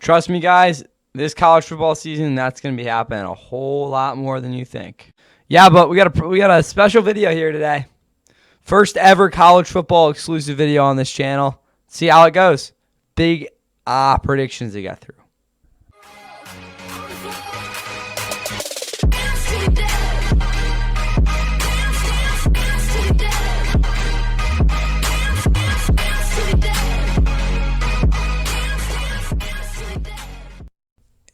Trust me, guys, this college football season, that's going to be happening a whole lot more than you think. Yeah, but we got a special video here today. First ever college football exclusive video on this channel. See how it goes. Big predictions to get through.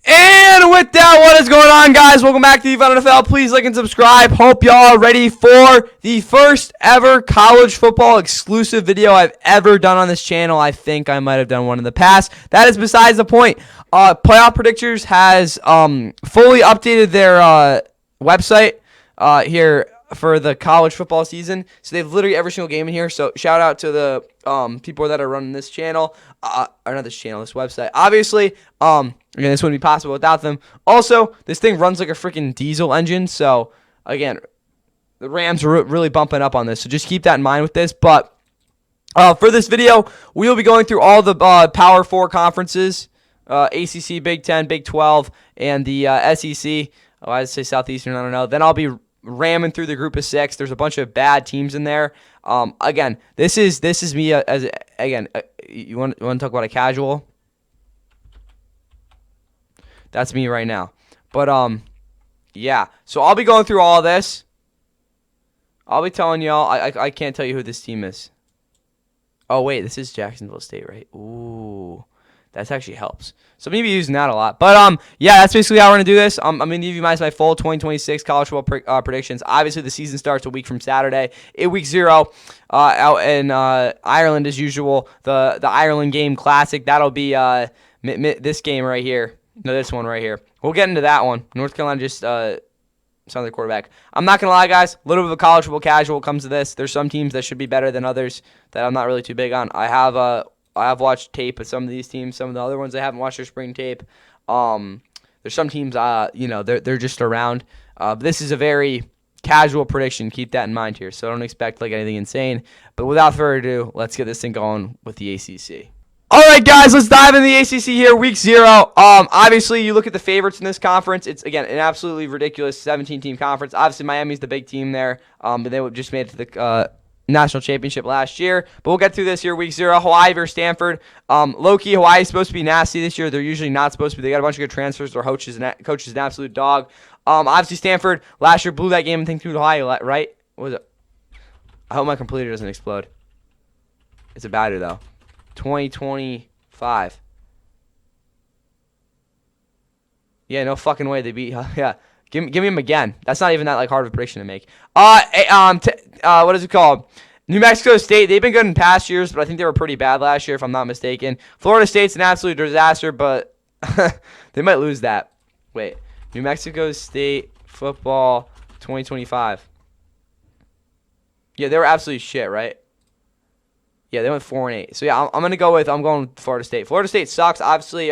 And with that, what is going on, guys? Welcome back to the Fun NFL. Please like and subscribe. Hope y'all are ready for the first ever college football exclusive video I've ever done on this channel. I think I might have done one in the past. That is besides the point. Playoff Predictors has fully updated their website here for the college football season. So they have literally every single game in here. So shout out to the people that are running this channel. Or not this channel, this website. Obviously, again, this wouldn't be possible without them. Also, this thing runs like a freaking diesel engine. So, again, the Rams are really bumping up on this. So just keep that in mind with this. But for this video, we will be going through all the Power 4 conferences. ACC, Big 10, Big 12, and the SEC. Oh, I'd say Southeastern, I don't know. Then I'll be ramming through the group of 6. There's a bunch of bad teams in there. Again, this is me you want to talk about a casual? That's me right now. But yeah. So I'll be going through all this. I'll be telling y'all. I can't tell you who this team is. Oh wait, this is Jacksonville State, right? Ooh. That actually helps. So maybe using that a lot. But yeah, that's basically how we're going to do this. I'm going to give you my full 2026 college football predictions. Obviously, the season starts a week from Saturday. In week 0, out in Ireland as usual, the Ireland game classic. That'll be this game right here. No, this one right here. We'll get into that one. North Carolina just signed their quarterback. I'm not going to lie, guys. A little bit of a college football casual comes to this. There's some teams that should be better than others that I'm not really too big on. I have watched tape of some of these teams. Some of the other ones I haven't watched their spring tape. There's some teams, they're just around. This is a very casual prediction. Keep that in mind here. So don't expect like anything insane. But without further ado, let's get this thing going with the ACC. All right, guys, let's dive into the ACC here, week 0. Obviously, you look at the favorites in this conference. It's, again, an absolutely ridiculous 17-team conference. Obviously, Miami's the big team there, but they just made it to the national championship last year. But we'll get through this here, week 0. Hawaii versus Stanford. Low-key, Hawaii's supposed to be nasty this year. They're usually not supposed to be. They got a bunch of good transfers. Their coach is an absolute dog. Obviously, Stanford last year blew that game, I think, through Hawaii, right? What was it? I hope my computer doesn't explode. It's a battery, though. 2025. Yeah, no fucking way they beat. Yeah, give me them again. That's not even that like hard of a prediction to make. What is it called? New Mexico State. They've been good in past years, but I think they were pretty bad last year, if I'm not mistaken. Florida State's an absolute disaster, but they might lose that. Wait, New Mexico State football 2025. Yeah, they were absolutely shit, right? Yeah, they went 4-8. So yeah, I'm going Florida State. Florida State sucks. Obviously,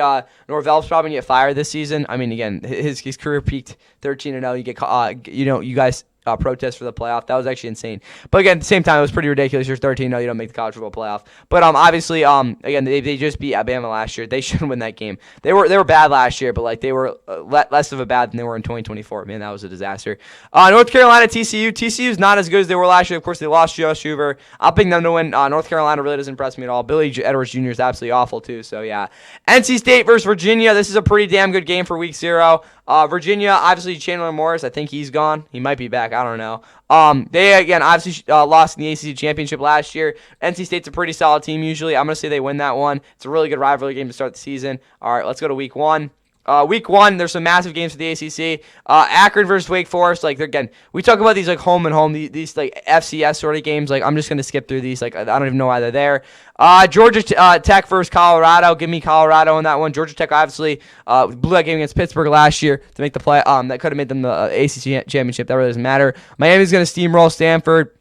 Norvell's probably gonna get fired this season. I mean, again, his career peaked 13-0. You get you guys protest for the playoff. That was actually insane. But again, at the same time, it was pretty ridiculous. You're 13-0. You don't make the college football playoff. But obviously, again, they just beat Alabama last year. They should win that game. They were bad last year, but like they were less of a bad than they were in 2024. Man, that was a disaster. North Carolina, TCU. TCU's not as good as they were last year. Of course, they lost Josh Hoover. I'll pick them to win. North Carolina really doesn't impress me at all. Billy Edwards Jr. is absolutely awful too. So yeah, NC State versus Virginia. This is a pretty damn good game for week 0. Virginia, obviously Chandler Morris. I think he's gone. He might be back. I don't know. They, again, obviously lost in the ACC championship last year. NC State's a pretty solid team usually. I'm going to say they win that one. It's a really good rivalry game to start the season. All right, let's go to week 1. Week 1, there's some massive games for the ACC. Akron versus Wake Forest. Like, again, we talk about these like home and home, these like FCS sort of games. Like, I'm just gonna skip through these. Like, I don't even know why they're there. Georgia Tech versus Colorado. Give me Colorado in that one. Georgia Tech obviously blew that game against Pittsburgh last year to make the play. That could have made them the ACC championship. That really doesn't matter. Miami's gonna steamroll Stanford.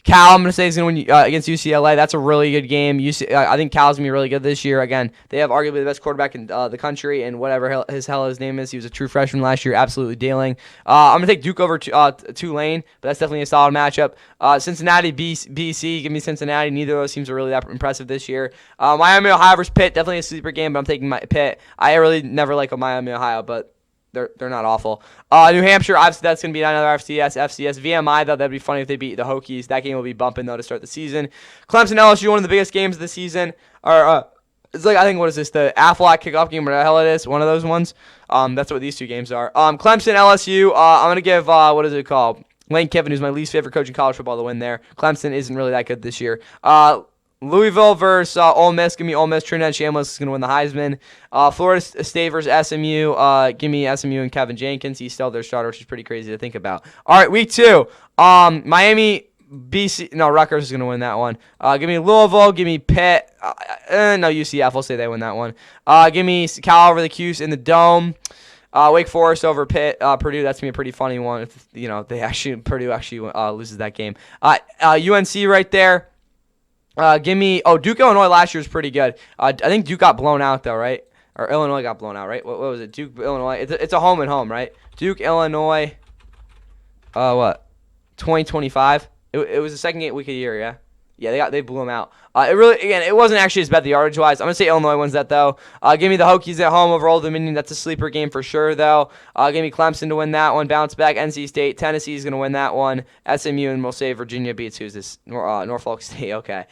Cal, I'm going to say, is going to win against UCLA. That's a really good game. I think Cal's going to be really good this year. Again, they have arguably the best quarterback in the country, and whatever his name is. He was a true freshman last year, absolutely dealing. I'm going to take Duke over Tulane, but that's definitely a solid matchup. Cincinnati, BC, give me Cincinnati. Neither of those teams are really that impressive this year. Miami, Ohio versus Pitt, definitely a sleeper game, but I'm taking Pitt. I really never like a Miami, Ohio, but they're not awful. New Hampshire, obviously that's going to be another FCS. VMI, though, that'd be funny if they beat the Hokies. That game will be bumping, though, to start the season. Clemson, LSU, one of the biggest games of the season. It's like, I think, what is this, the Aflac kickoff game, whatever the hell it is, one of those ones. That's what these two games are. Clemson, LSU, I'm going to give, what is it called? Lane Kiffin, who's my least favorite coach in college football, to win there. Clemson isn't really that good this year. Louisville versus Ole Miss. Give me Ole Miss. Trinidad Shamlis is going to win the Heisman. Florida State versus SMU. Give me SMU and Kevin Jenkins. He's still their starter, which is pretty crazy to think about. All right, week 2. Miami, BC. No, Rutgers is going to win that one. Give me Louisville. Give me Pitt. No, UCF. We'll say they win that one. Give me Cal over the Cuse in the Dome. Wake Forest over Purdue. That's gonna be a pretty funny one. If Purdue actually loses that game. UNC right there. Give me Duke, Illinois last year was pretty good. I think Duke got blown out though, right? Or Illinois got blown out, right? What was it? Duke, Illinois. It's a home and home, right? Duke, Illinois. 2025. It was the second week of the year, yeah. Yeah, they blew them out. It wasn't actually as bad the yardage wise. I'm gonna say Illinois wins that though. Give me the Hokies at home over Old Dominion. That's a sleeper game for sure though. Give me Clemson to win that one. Bounce back. NC State, Tennessee is gonna win that one. SMU, and we'll say Virginia beats who's this? Norfolk State. Okay.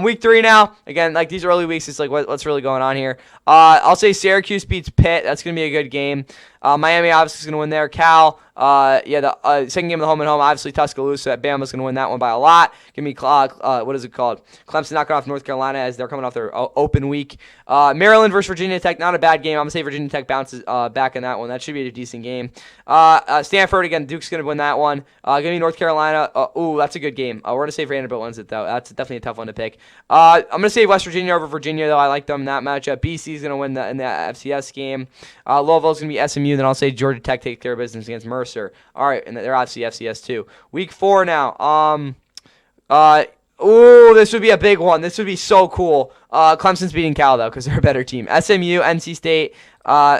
Week 3 now. Again, like these early weeks, it's like what's really going on here. I'll say Syracuse beats Pitt. That's gonna be a good game. Miami obviously is gonna win there. Cal. The second game of the home and home, obviously Tuscaloosa. Bama's gonna win that one by a lot. Give me what is it called? Clemson knocking off North Carolina as they're coming off their open week. Maryland versus Virginia Tech, not a bad game. I'm going to say Virginia Tech bounces back in that one. That should be a decent game. Stanford, again, Duke's going to win that one. Give me North Carolina. That's a good game. We're going to say Vanderbilt wins it, though. That's definitely a tough one to pick. I'm going to say West Virginia over Virginia, though. I like them in that matchup. BC's going to win in that FCS game. Louisville's going to be SMU. Then I'll say Georgia Tech take care of business against Mercer. All right, and they're obviously FCS, too. Week 4 now. This would be a big one. This would be so cool. Clemson's beating Cal, though, because they're a better team. SMU, NC State,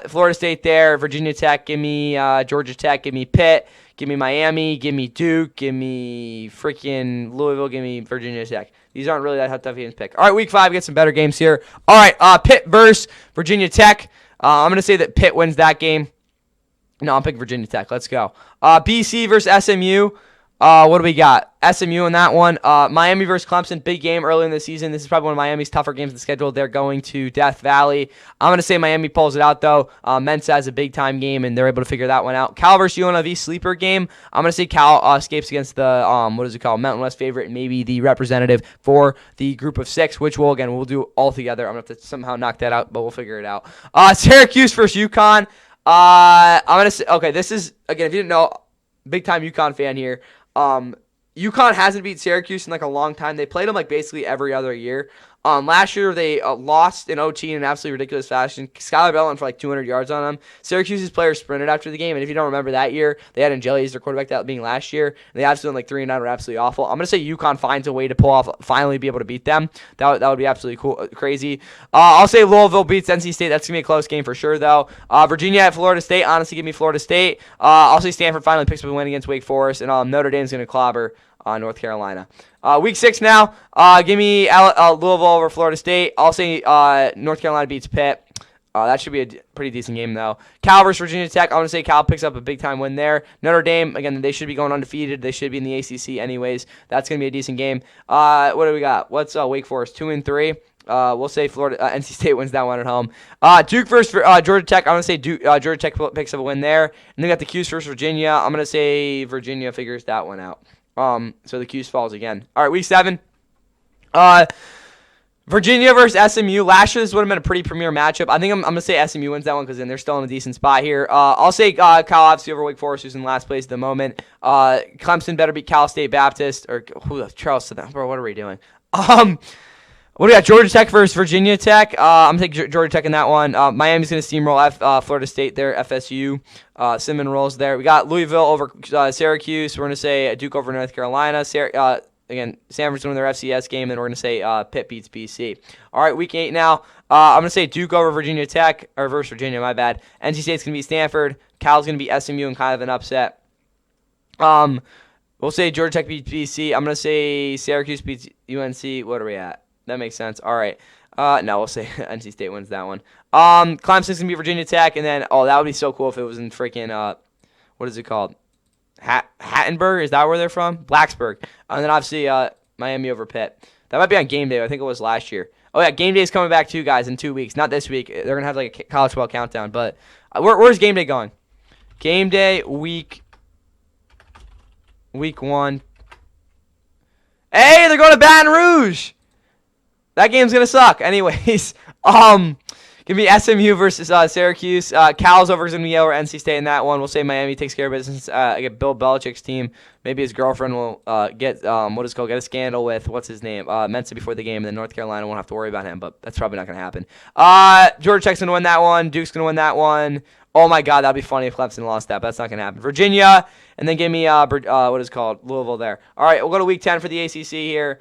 Florida State there, Virginia Tech, give me Georgia Tech, give me Pitt, give me Miami, give me Duke, give me freaking Louisville, give me Virginia Tech. These aren't really that tough games to pick. All right, week 5, get some better games here. All right, Pitt versus Virginia Tech. I'm going to say that Pitt wins that game. No, I'm picking Virginia Tech. Let's go. BC versus SMU. What do we got? SMU in that one. Miami versus Clemson, big game early in the season. This is probably one of Miami's tougher games in the schedule. They're going to Death Valley. I'm going to say Miami pulls it out, though. Mensa has a big-time game, and they're able to figure that one out. Cal versus UNLV, sleeper game. I'm going to say Cal escapes against the, Mountain West favorite, and maybe the representative for the group of 6, which we'll do all together. I'm going to have to somehow knock that out, but we'll figure it out. Syracuse versus UConn. I'm going to say, okay, this is, again, if you didn't know, big-time UConn fan here. UConn hasn't beat Syracuse in like a long time. They played them like basically every other year. Last year they lost in OT in an absolutely ridiculous fashion. Skylar Bell went for like 200 yards on them. Syracuse's players sprinted after the game, and if you don't remember that year, they had Angeli as their quarterback, that being last year. And they absolutely like 3-9 were absolutely awful. I'm gonna say UConn finds a way to pull off, finally be able to beat them. That would be absolutely cool, crazy. I'll say Louisville beats NC State. That's gonna be a close game for sure, though. Virginia at Florida State. Honestly, give me Florida State. I'll say Stanford finally picks up a win against Wake Forest, and Notre Dame's gonna clobber North Carolina. Week 6 now. Give me Louisville over Florida State. I'll say North Carolina beats Pitt. That should be a pretty decent game, though. Cal versus Virginia Tech. I'm going to say Cal picks up a big-time win there. Notre Dame, again, they should be going undefeated. They should be in the ACC anyways. That's going to be a decent game. What do we got? What's Wake Forest? 2-3. We'll say NC State wins that one at home. Duke versus Georgia Tech. I'm going to say Georgia Tech picks up a win there. And then got the Cuse versus Virginia. I'm going to say Virginia figures that one out. So the Cuse falls again. All right, week 7. Virginia versus SMU. Last year, this would have been a pretty premier matchup. I think I'm going to say SMU wins that one because then they're still in a decent spot here. I'll say Cal obviously over Wake Forest, who's in last place at the moment. Clemson better beat Cal State Baptist. Or Charleston. Bro, what are we doing? What do we got? Georgia Tech versus Virginia Tech. I'm going to take Georgia Tech in that one. Miami's going to steamroll Florida State there, FSU. Cinnamon rolls there. We got Louisville over Syracuse. We're going to say Duke over North Carolina. again, Stanford's going to their FCS game, and we're going to say Pitt beats BC. All right, week 8 now. I'm going to say Duke over Virginia Tech, or versus Virginia, my bad. NC State's going to beat Stanford. Cal's going to beat SMU in kind of an upset. We'll say Georgia Tech beats BC. I'm going to say Syracuse beats UNC. What are we at? That makes sense. All right. No, we'll say NC State wins that one. Clemson's going to beat Virginia Tech, and then, that would be so cool if it was in freaking, what is it called? Hattenburg? Is that where they're from? Blacksburg. And then, obviously, Miami over Pitt. That might be on game day. I think it was last year. Oh, yeah, game day is coming back, too, guys, in 2 weeks. Not this week. They're going to have, like, a college football countdown. But where's game day going? Game day, week 1. Hey, they're going to Baton Rouge. That game's going to suck. Anyways, give me SMU versus Syracuse. Cal's over going to be over NC State in that one. We'll say Miami takes care of business. Get Bill Belichick's team. Maybe his girlfriend will get a scandal with, what's his name, Mensa before the game, and then North Carolina won't have to worry about him, but that's probably not going to happen. Georgia Tech's going to win that one. Duke's going to win that one. Oh, my God, that would be funny if Clemson lost that, but that's not going to happen. Virginia, and then give me, Louisville there. All right, we'll go to Week 10 for the ACC here.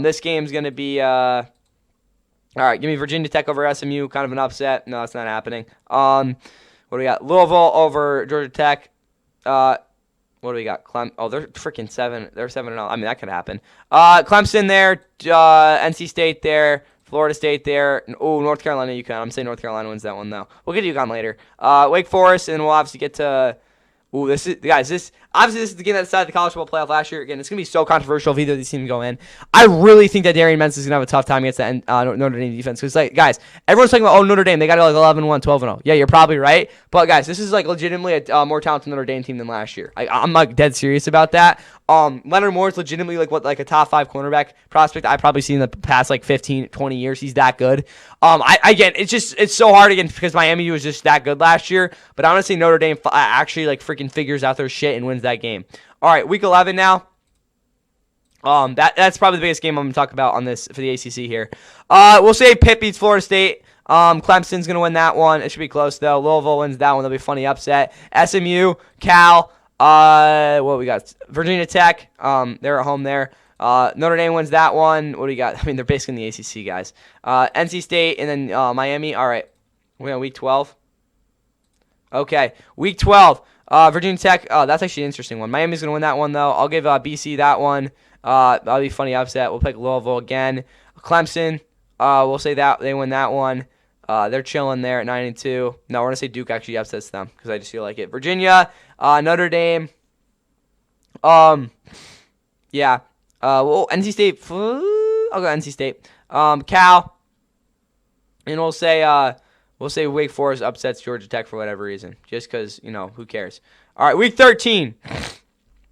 This game's going to be, all right, give me Virginia Tech over SMU, kind of an upset. No, that's not happening. What do we got? Louisville over Georgia Tech. What do we got? They're freaking 7. They're 7-0. I mean, that could happen. Clemson there. NC State there. Florida State there. Oh, North Carolina, UConn. I'm saying North Carolina wins that one, though. We'll get to UConn later. Wake Forest, and we'll obviously get to... Ooh, this is the game that decided the college football playoff last year. Again, it's going to be so controversial if either of these teams go in. I really think that Darian Menz is going to have a tough time against that Notre Dame defense. Because, like, guys, everyone's talking about, Notre Dame, they got like 11-1, 12-0. Yeah, you're probably right. But, guys, this is like legitimately a more talented Notre Dame team than last year. I'm like dead serious about that. Leonard Moore is legitimately like a top 5 cornerback prospect I've probably seen in the past like 15, 20 years. He's that good. It's so hard again because Miami was just that good last year. But I want to say Notre Dame actually like freaking figures out their shit and wins that game. All right, week 11 now. That's probably the biggest game I'm going to talk about on this for the ACC here. We'll say Pitt beats Florida State. Clemson's going to win that one. It should be close though. Louisville wins that one. That'll be a funny upset. SMU, Cal. What we got? Virginia Tech. They're at home there. Notre Dame wins that one. What do you got? I mean, they're basically in the ACC, guys. NC State and then Miami. All right. We're on week 12. Okay, week 12. Virginia Tech. That's actually an interesting one. Miami's going to win that one, though. I'll give BC that one. That'll be a funny upset. We'll pick Louisville again. Clemson. We'll say that they win that one. They're chilling there at 9-2. No, we're going to say Duke actually upsets them because I just feel like it. Virginia, Notre Dame. Yeah. NC State. I'll go NC State. Cal. And we'll say Wake Forest upsets Georgia Tech for whatever reason. Just because, who cares? All right, week 13.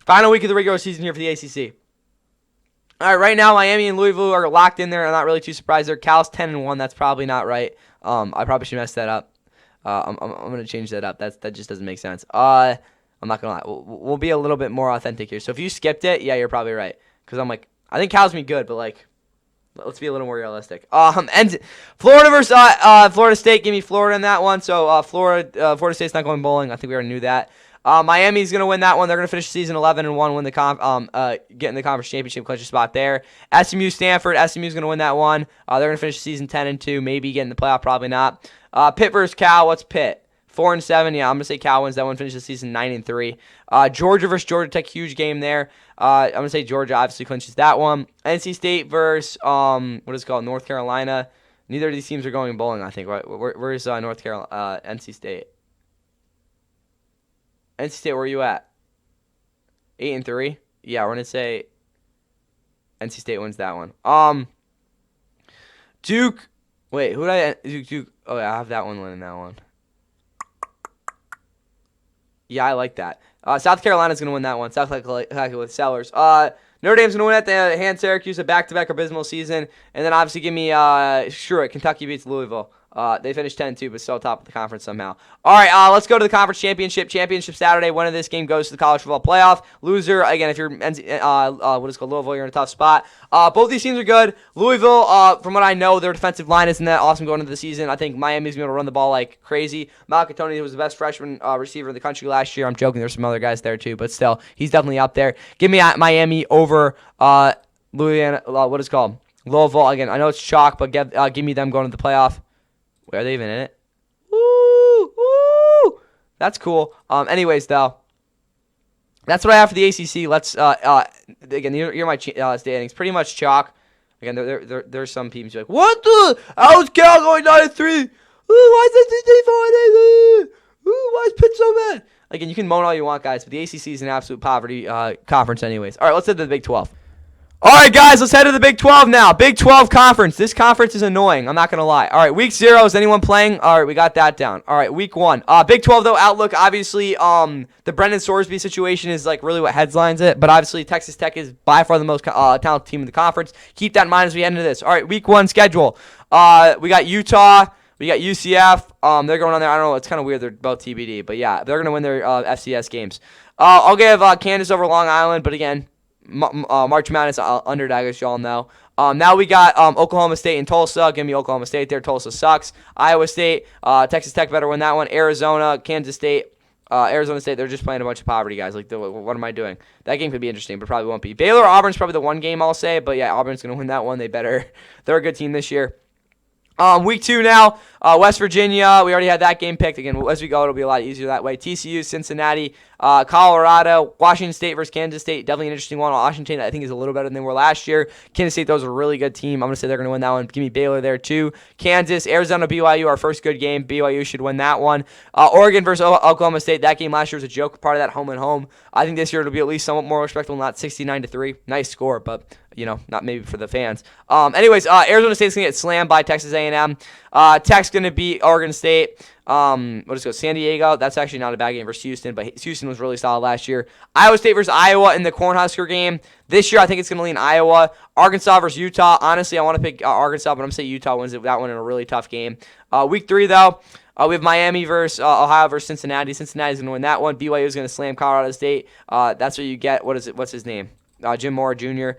Final week of the regular season here for the ACC. All right, right now Miami and Louisville are locked in there. I'm not really too surprised there. Cal's 10-1. That's probably not right. I probably should mess that up. I'm going to change that up. That just doesn't make sense. I'm not going to lie. We'll be a little bit more authentic here. So if you skipped it, yeah, you're probably right. Because I think Cal's going to be good, but let's be a little more realistic. And Florida versus Florida State. Give me Florida in that one. So Florida State's not going bowling. I think we already knew that. Miami's going to win that one. They're going to finish the season 11-1, win the get in the conference championship, clinch a spot there. SMU Stanford. SMU's going to win that one. They're going to finish the season 10-2, maybe get in the playoff, probably not. Pitt versus Cal. What's Pitt? 4-7. Yeah, I'm gonna say Cal wins that one. Finishes the season 9-3. Georgia versus Georgia Tech. Huge game there. I'm gonna say Georgia obviously clinches that one. NC State versus what is it called? North Carolina. Neither of these teams are going bowling. I think. Right? Where's North Carolina? NC State. NC State. Where are you at? 8-3. Yeah, we're gonna say NC State wins that one. Duke. Wait, who did I? Duke. Oh yeah, I have that one winning that one. Yeah, I like that. South Carolina's going to win that one. South Carolina with Sellers. Notre Dame's going to win at the hand Syracuse, a back-to-back abysmal season. And then obviously give me, Kentucky beats Louisville. They finished 10-2, but still top of the conference somehow. All right, let's go to the conference championship. Championship Saturday. Winner of this game goes to the college football playoff. Loser, again, if you're Louisville, you're in a tough spot. Both these teams are good. Louisville, from what I know, their defensive line isn't that awesome going into the season. I think Miami's going to run the ball like crazy. Malcatoni was the best freshman receiver in the country last year. I'm joking. There's some other guys there too, but still, he's definitely up there. Give me Miami over Louisiana, what is it called? Louisville. Again, I know it's chalk, but give me them going to the playoff. Where are they even in it? Woo! Woo! That's cool. Anyways, though. That's what I have for the ACC. Let's again, you're my standings. Pretty much chalk. Again, there's some teams like, what the? How's Cal going 9-3? Why is it 4? Why is Pitt so bad? Again, you can moan all you want, guys, but the ACC is an absolute poverty conference, anyways. All right, let's head to the Big 12. All right, guys, let's head to the Big 12 now. Big 12 conference. This conference is annoying. I'm not going to lie. All right, week 0. Is anyone playing? All right, we got that down. All right, week 1. Big 12, though, outlook, obviously, the Brendan Sorsby situation is, like, really what headlines it. But, obviously, Texas Tech is by far the most talented team in the conference. Keep that in mind as we head into this. All right, week 1 schedule. We got Utah. We got UCF. They're going on there. I don't know. It's kind of weird. They're both TBD. But, yeah, they're going to win their FCS games. I'll give Kansas over Long Island. But, again, March Madness underdog, as y'all know. Now we got Oklahoma State and Tulsa. Give me Oklahoma State there. Tulsa sucks. Iowa State, Texas Tech better win that one. Arizona, Kansas State, Arizona State. They're just playing a bunch of poverty guys. Like, what am I doing? That game could be interesting, but probably won't be. Baylor, Auburn's probably the one game I'll say, but yeah, Auburn's gonna win that one. They're a good team this year. Week 2 now, West Virginia. We already had that game picked. Again, as we go, it'll be a lot easier that way. TCU, Cincinnati, Colorado, Washington State versus Kansas State. Definitely an interesting one. Washington, I think, is a little better than they were last year. Kansas State, those are a really good team. I'm going to say they're going to win that one. Give me Baylor there, too. Kansas, Arizona, BYU, our first good game. BYU should win that one. Oregon versus Oklahoma State. That game last year was a joke, part of that home and home. I think this year it'll be at least somewhat more respectable, not 69-3. Nice score, but not maybe for the fans. Anyways, Arizona State's going to get slammed by Texas A&M. Tech's going to beat Oregon State. San Diego. That's actually not a bad game versus Houston, but Houston was really solid last year. Iowa State versus Iowa in the Cornhusker game. This year, I think it's going to lean Iowa. Arkansas versus Utah. Honestly, I want to pick Arkansas, but I'm going to say Utah wins that one in a really tough game. Week 3, though. We have Miami versus Ohio versus Cincinnati. Cincinnati's going to win that one. BYU is going to slam Colorado State. That's what you get. What's his name? Jim Mora Jr.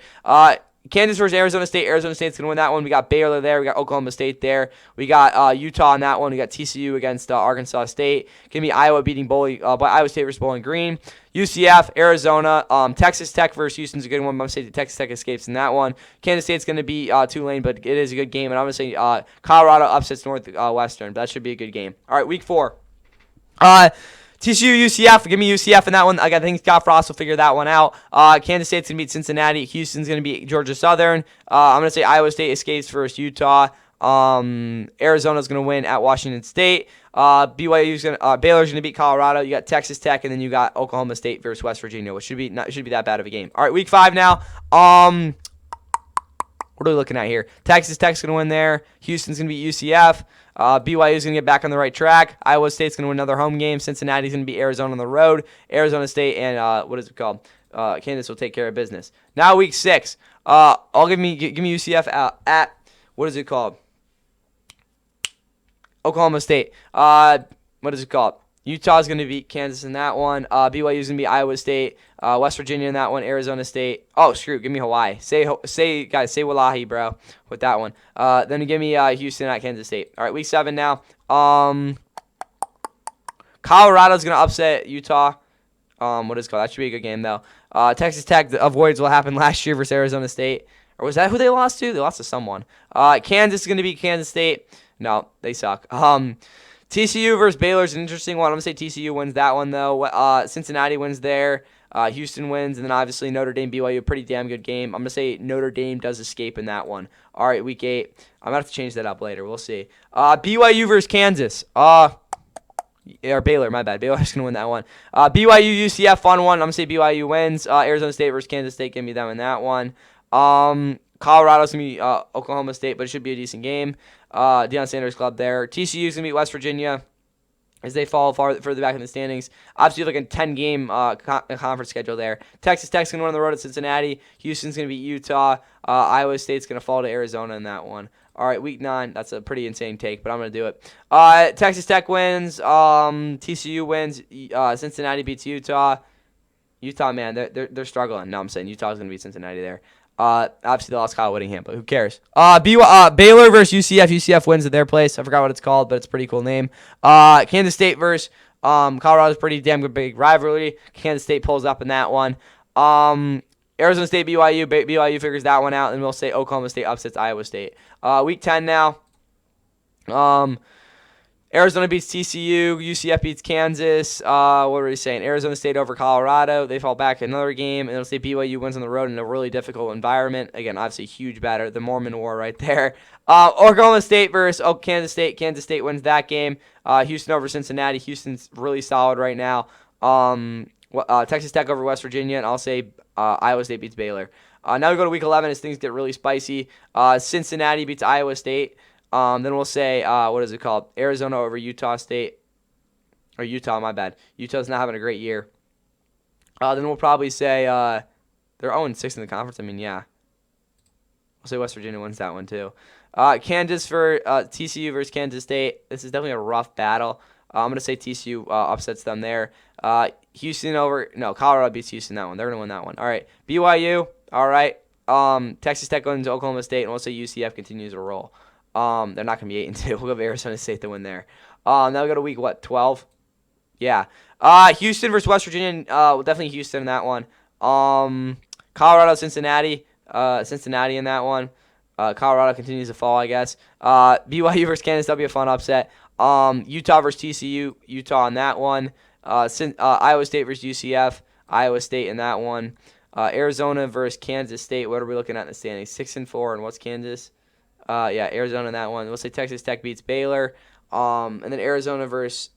Kansas versus Arizona State. Arizona State's going to win that one. We got Baylor there. We got Oklahoma State there. We got Utah on that one. We got TCU against Arkansas State. Give me Iowa beating Iowa State versus Bowling Green. UCF, Arizona. Texas Tech versus Houston's a good one. I'm going to say Texas Tech escapes in that one. Kansas State's going to be Tulane, but it is a good game. And I'm going to say Colorado upsets Northwestern. That should be a good game. All right, week 4. TCU, UCF. Give me UCF in that one. I think Scott Frost will figure that one out. Kansas State's going to beat Cincinnati. Houston's going to beat Georgia Southern. I'm going to say Iowa State escapes versus Utah. Arizona's going to win at Washington State. Baylor's going to beat Colorado. You got Texas Tech, and then you got Oklahoma State versus West Virginia, which should be that bad of a game. All right, week 5 now. What are we looking at here? Texas Tech's going to win there. Houston's going to beat UCF. BYU's going to get back on the right track. Iowa State's going to win another home game. Cincinnati's going to beat Arizona on the road. Arizona State and Kansas will take care of business. Now week 6. I'll give me UCF at what is it called? Oklahoma State. Utah's going to beat Kansas in that one. BYU's going to beat Iowa State. West Virginia in that one. Arizona State. Oh, screw. Give me Hawaii. Say Wallahi, bro, with that one. Then give me Houston at Kansas State. All right, week 7 now. Colorado's going to upset Utah. That should be a good game, though. Texas Tech avoids what happened last year versus Arizona State. Or was that who they lost to? They lost to someone. Kansas is going to beat Kansas State. No, they suck. TCU versus Baylor is an interesting one. I'm going to say TCU wins that one, though. Cincinnati wins there. Houston wins. And then, obviously, Notre Dame, BYU, a pretty damn good game. I'm going to say Notre Dame does escape in that one. All right, week 8. I'm going to have to change that up later. We'll see. BYU versus Kansas. Or Baylor, my bad. Baylor's going to win that one. BYU, UCF, fun one. I'm going to say BYU wins. Arizona State versus Kansas State. Give me them in that one. Colorado's going to be Oklahoma State, but it should be a decent game. Deion Sanders Club there. TCU's going to beat West Virginia as they fall further back in the standings. Obviously, like a 10-game conference schedule there. Texas Tech's going to win on the road at Cincinnati. Houston's going to beat Utah. Iowa State's going to fall to Arizona in that one. All right, week 9. That's a pretty insane take, but I'm going to do it. Texas Tech wins. TCU wins. Cincinnati beats Utah. Utah, man, they're struggling. No, I'm saying Utah's going to beat Cincinnati there. Obviously they lost Kyle Whittingham, but who cares? Baylor versus UCF. UCF wins at their place. I forgot what it's called, but it's a pretty cool name. Kansas State versus Colorado's pretty damn good big rivalry. Kansas State pulls up in that one. Arizona State, BYU. BYU figures that one out, and we'll say Oklahoma State upsets Iowa State. Week 10 now. Arizona beats TCU. UCF beats Kansas. What are we saying? Arizona State over Colorado. They fall back another game. And it'll say BYU wins on the road in a really difficult environment. Again, obviously huge batter. The Mormon War right there. Oklahoma State versus Kansas State. Kansas State wins that game. Houston over Cincinnati. Houston's really solid right now. Texas Tech over West Virginia. And I'll say Iowa State beats Baylor. Now we go to week 11 as things get really spicy. Cincinnati beats Iowa State. Then we'll say, what is it called? Arizona over Utah State. Or Utah, my bad. Utah's not having a great year. Then we'll probably say they're 0-6 in the conference. I mean, yeah. We'll say West Virginia wins that one, too. Kansas for TCU versus Kansas State. This is definitely a rough battle. I'm going to say TCU upsets them there. Houston over – no, Colorado beats Houston that one. They're going to win that one. All right. BYU, all right. Texas Tech goes into Oklahoma State, and we'll say UCF continues to roll. They're not going to be 8-2. We'll go with Arizona State to win there. Now we go to week, 12? Yeah. Houston versus West Virginia. Definitely Houston in that one. Colorado, Cincinnati. Cincinnati in that one. Colorado continues to fall, I guess. BYU versus Kansas. That'll be a fun upset. Utah versus TCU. Utah in that one. Iowa State versus UCF. Iowa State in that one. Arizona versus Kansas State. What are we looking at in the standings? 6-4. And what's Kansas? Yeah, Arizona in that one. We'll say Texas Tech beats Baylor. And then Arizona versus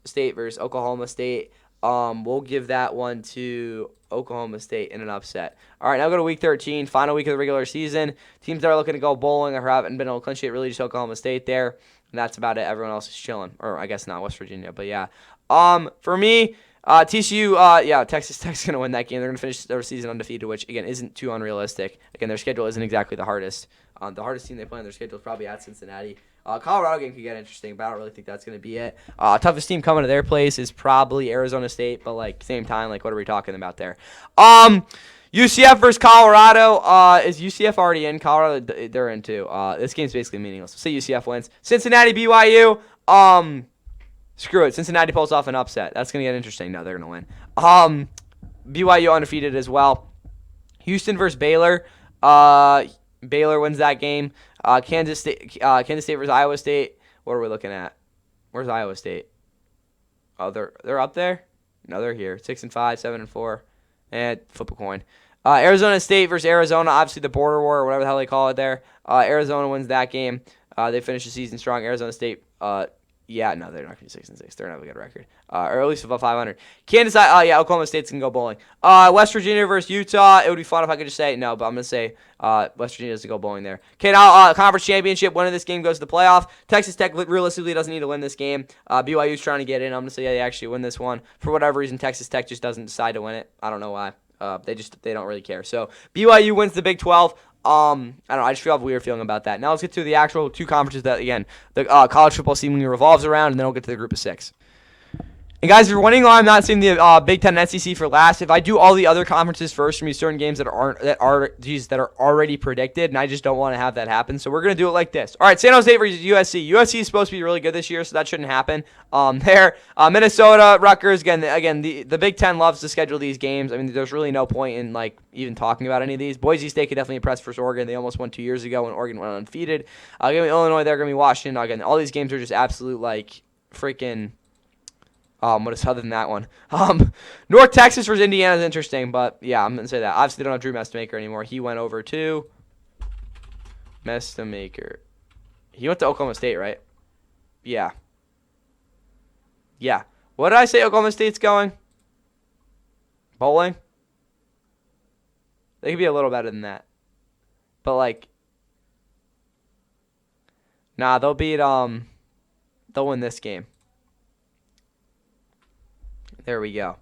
Oklahoma State. We'll give that one to Oklahoma State in an upset. All right, now go to week 13, final week of the regular season. Teams that are looking to go bowling or haven't been able to clinch it, really just Oklahoma State there. And that's about it. Everyone else is chilling. Or I guess not, West Virginia. But yeah. For me, TCU, Texas Tech's going to win that game. They're going to finish their season undefeated, which, again, isn't too unrealistic. Again, their schedule isn't exactly the hardest. The hardest team they play on their schedule is probably at Cincinnati. Colorado game could get interesting, but I don't really think that's going to be it. Toughest team coming to their place is probably Arizona State, but, same time, what are we talking about there? UCF versus Colorado. Is UCF already in? Colorado, they're in too. This game's basically meaningless. We'll say UCF wins. Cincinnati, BYU. Screw it. Cincinnati pulls off an upset. That's going to get interesting. No, they're going to win. BYU undefeated as well. Houston versus Baylor. Baylor wins that game. Kansas State versus Iowa State. What are we looking at? Where's Iowa State? Oh, they're up there? No, they're here. 6-5, 7-4. And flip a coin. Arizona State versus Arizona. Obviously the border war or whatever the hell they call it there. Arizona wins that game. They finish the season strong. Arizona State, yeah, no, they're not going to be 6-6. They're not going to have a good record. Or at least above 500. Kansas, Oklahoma State's going to go bowling. West Virginia versus Utah. It would be fun if I could just say no, but I'm going to say West Virginia doesn't go bowling there. Okay, now conference championship. Winner of this game goes to the playoff. Texas Tech realistically doesn't need to win this game. BYU's trying to get in. I'm going to say they actually win this one. For whatever reason, Texas Tech just doesn't decide to win it. I don't know why. They don't really care. So BYU wins the Big 12. I don't know. I just feel a weird feeling about that. Now let's get to the actual two conferences that, again, the college football seemingly revolves around, and then we'll get to the group of 6. And guys, if you're wondering why I'm not saying the Big Ten and SEC for last, if I do all the other conferences first from these certain games that are already predicted, and I just don't want to have that happen, so we're gonna do it like this. All right, San Jose versus USC. USC is supposed to be really good this year, so that shouldn't happen. Minnesota, Rutgers. Again, the Big Ten loves to schedule these games. I mean, there's really no point in even talking about any of these. Boise State could definitely impress versus Oregon. They almost won 2 years ago when Oregon went undefeated. Give me Illinois. They're gonna be Washington. Again, all these games are just absolute freaking. What is other than that one? North Texas versus Indiana is interesting, but yeah, I'm gonna say that. Obviously, they don't have Drew Mestamaker anymore. He went over to Mestamaker. He went to Oklahoma State, right? Yeah. Yeah. What did I say? Oklahoma State's going? Bowling. They could be a little better than that, but nah, they'll beat they'll win this game. There we go.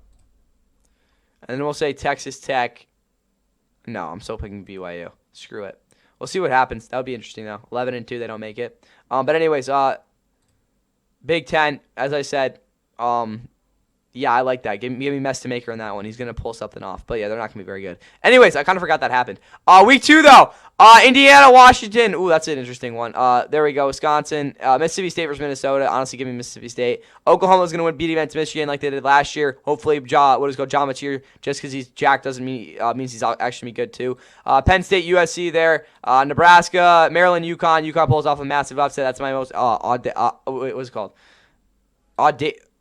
And then we'll say Texas Tech. No, I'm still picking BYU. Screw it. We'll see what happens. That would be interesting, though. 11-2, they don't make it. But anyways, Big Ten, as I said, Yeah, I like that. Give me Mess to Maker in that one. He's gonna pull something off. But yeah, they're not gonna be very good. Anyways, I kind of forgot that happened. Week 2 though. Indiana, Washington. Ooh, that's an interesting one. There we go. Wisconsin, Mississippi State versus Minnesota. Honestly, give me Mississippi State. Oklahoma's gonna win, beat against Michigan like they did last year. Hopefully, John Machir, just because he's jacked doesn't mean means he's actually be good too. Penn State, USC there. Nebraska, Maryland, UConn. UConn pulls off a massive upset. That's my most what's it called?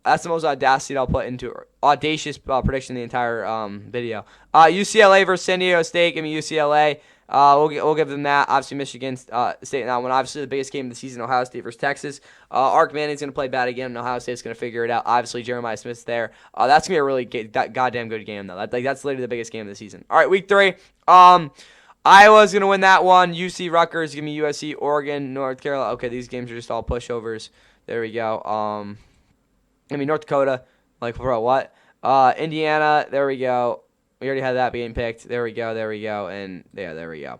That's the most audacity I'll put into audacious prediction in the entire video. UCLA versus San Diego State. Give me UCLA. We'll give them that. Obviously, Michigan State in that one. Obviously, the biggest game of the season, Ohio State versus Texas. Ark Manning's going to play bad again, and Ohio State's going to figure it out. Obviously, Jeremiah Smith's there. That's going to be a really goddamn good game, though. That's literally the biggest game of the season. All right, week 3. Iowa's going to win that one. UC Rutgers. Give me USC. Oregon, North Carolina. Okay, these games are just all pushovers. There we go. North Dakota, like, bro, what? Indiana, there we go. We already had that being picked. There we go, and yeah, there we go.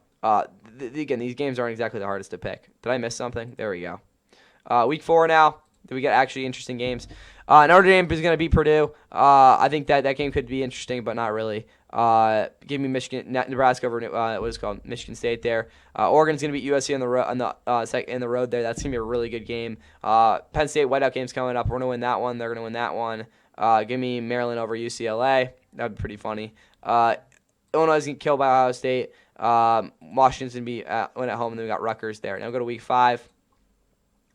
Again, these games aren't exactly the hardest to pick. Did I miss something? There we go. Week 4 now. We get actually interesting games. Notre Dame is going to beat Purdue. I think that game could be interesting, but not really. Give me Nebraska over what is it called? Michigan State there. Oregon's gonna beat USC on the road there. That's gonna be a really good game. Penn State Whiteout game's coming up. We're gonna win that one. They're gonna win that one. Give me Maryland over UCLA. That'd be pretty funny. Illinois is gonna kill by Ohio State. Washington's gonna be win at home, and then we got Rutgers there. Now go to week 5.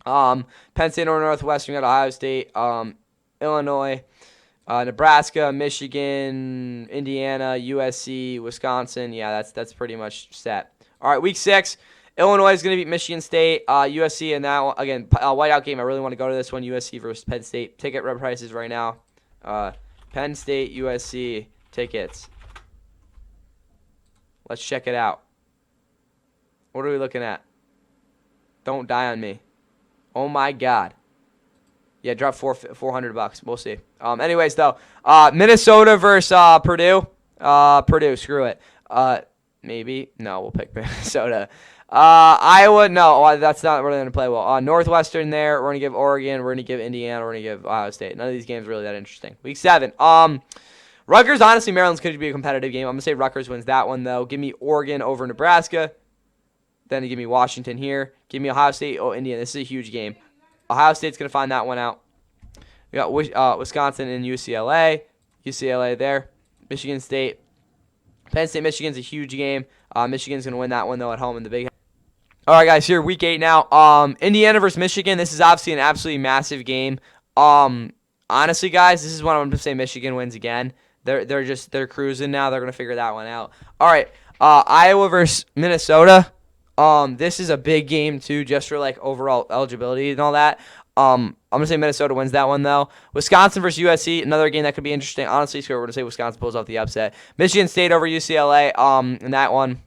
Penn State or Northwestern. We got Ohio State. Illinois. Nebraska, Michigan, Indiana, USC, Wisconsin. Yeah, that's pretty much set. All right, week 6. Illinois is going to beat Michigan State. USC and that one, again, whiteout game. I really want to go to this one. USC versus Penn State. Ticket prices right now. Penn State, USC tickets. Let's check it out. What are we looking at? Don't die on me. Oh my God. Yeah, drop $400. We'll see. Anyways, though, Minnesota versus Purdue. Purdue, screw it. Maybe. No, we'll pick Minnesota. Iowa, no, that's not really going to play well. Northwestern there. We're going to give Oregon. We're going to give Indiana. We're going to give Ohio State. None of these games are really that interesting. Week 7. Rutgers, honestly, Maryland's going to be a competitive game. I'm going to say Rutgers wins that one, though. Give me Oregon over Nebraska. Then give me Washington here. Give me Ohio State. Oh, Indiana. This is a huge game. Ohio State's going to find that one out. We got Wisconsin and UCLA. UCLA there. Michigan State. Penn State, Michigan's a huge game. Michigan's going to win that one, though, at home in the Big. All right, guys, here, week 8 now. Indiana versus Michigan. This is obviously an absolutely massive game. Honestly, guys, this is what I'm going to say Michigan wins again. They're cruising now. They're going to figure that one out. All right, Iowa versus Minnesota. This is a big game too, just for like overall eligibility and all that. I'm gonna say Minnesota wins that one though. Wisconsin versus USC, another game that could be interesting. Honestly, so we're gonna say Wisconsin pulls off the upset. Michigan State over UCLA. In that one,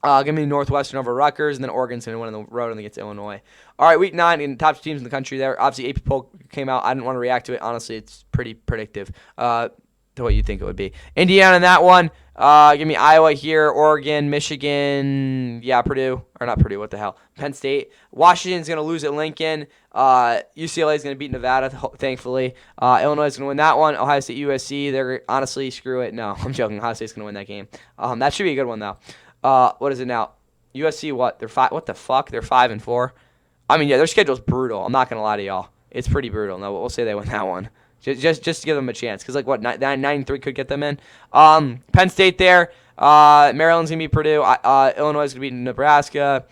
give me Northwestern over Rutgers, and then Oregon's gonna win on the road against Illinois. All right, week 9, in top teams in the country there. Obviously, AP poll came out. I didn't want to react to it. Honestly, it's pretty predictive. To what you think it would be. Indiana in that one. Give me Iowa here, Oregon, Michigan, yeah, Purdue, or not Purdue, what the hell, Penn State. Washington's going to lose at Lincoln. UCLA is going to beat Nevada, thankfully. Illinois is going to win that one. Ohio State, USC, they're honestly, screw it. No, I'm joking. Ohio State's going to win that game. That should be a good one, though. What is it now? USC, what? What the fuck? They're 5-4? I mean, yeah, their schedule's brutal. I'm not going to lie to y'all. It's pretty brutal. No, we'll say they win that one. Just to give them a chance, because like what 9-3 could get them in. Penn State there. Maryland's gonna beat Purdue. Illinois is gonna beat Nebraska.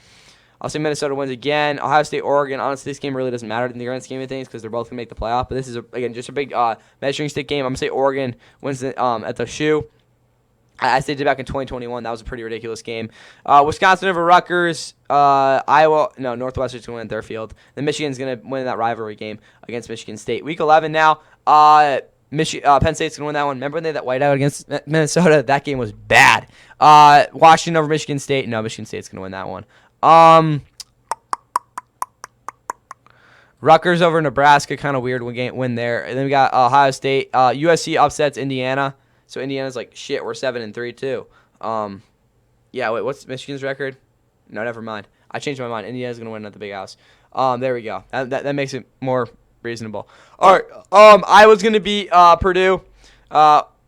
I'll say Minnesota wins again. Ohio State, Oregon. Honestly, this game really doesn't matter in the grand scheme of things because they're both gonna make the playoff. But this is again just a big measuring stick game. I'm gonna say Oregon wins at the shoe. I stated back in 2021. That was a pretty ridiculous game. Wisconsin over Rutgers. Northwestern's going to win at their field. Then Michigan's going to win that rivalry game against Michigan State. Week 11 now. Penn State's going to win that one. Remember when they had that whiteout against Minnesota? That game was bad. Washington over Michigan State. No, Michigan State's going to win that one. Rutgers over Nebraska. Kind of weird win there. And then we got Ohio State. USC upsets Indiana. So Indiana's like, shit, we're 7-3 too. Yeah, wait, what's Michigan's record? No, never mind. I changed my mind. Indiana's going to win at the Big House. There we go. That makes it more reasonable. All right. Iowa's gonna beat Purdue.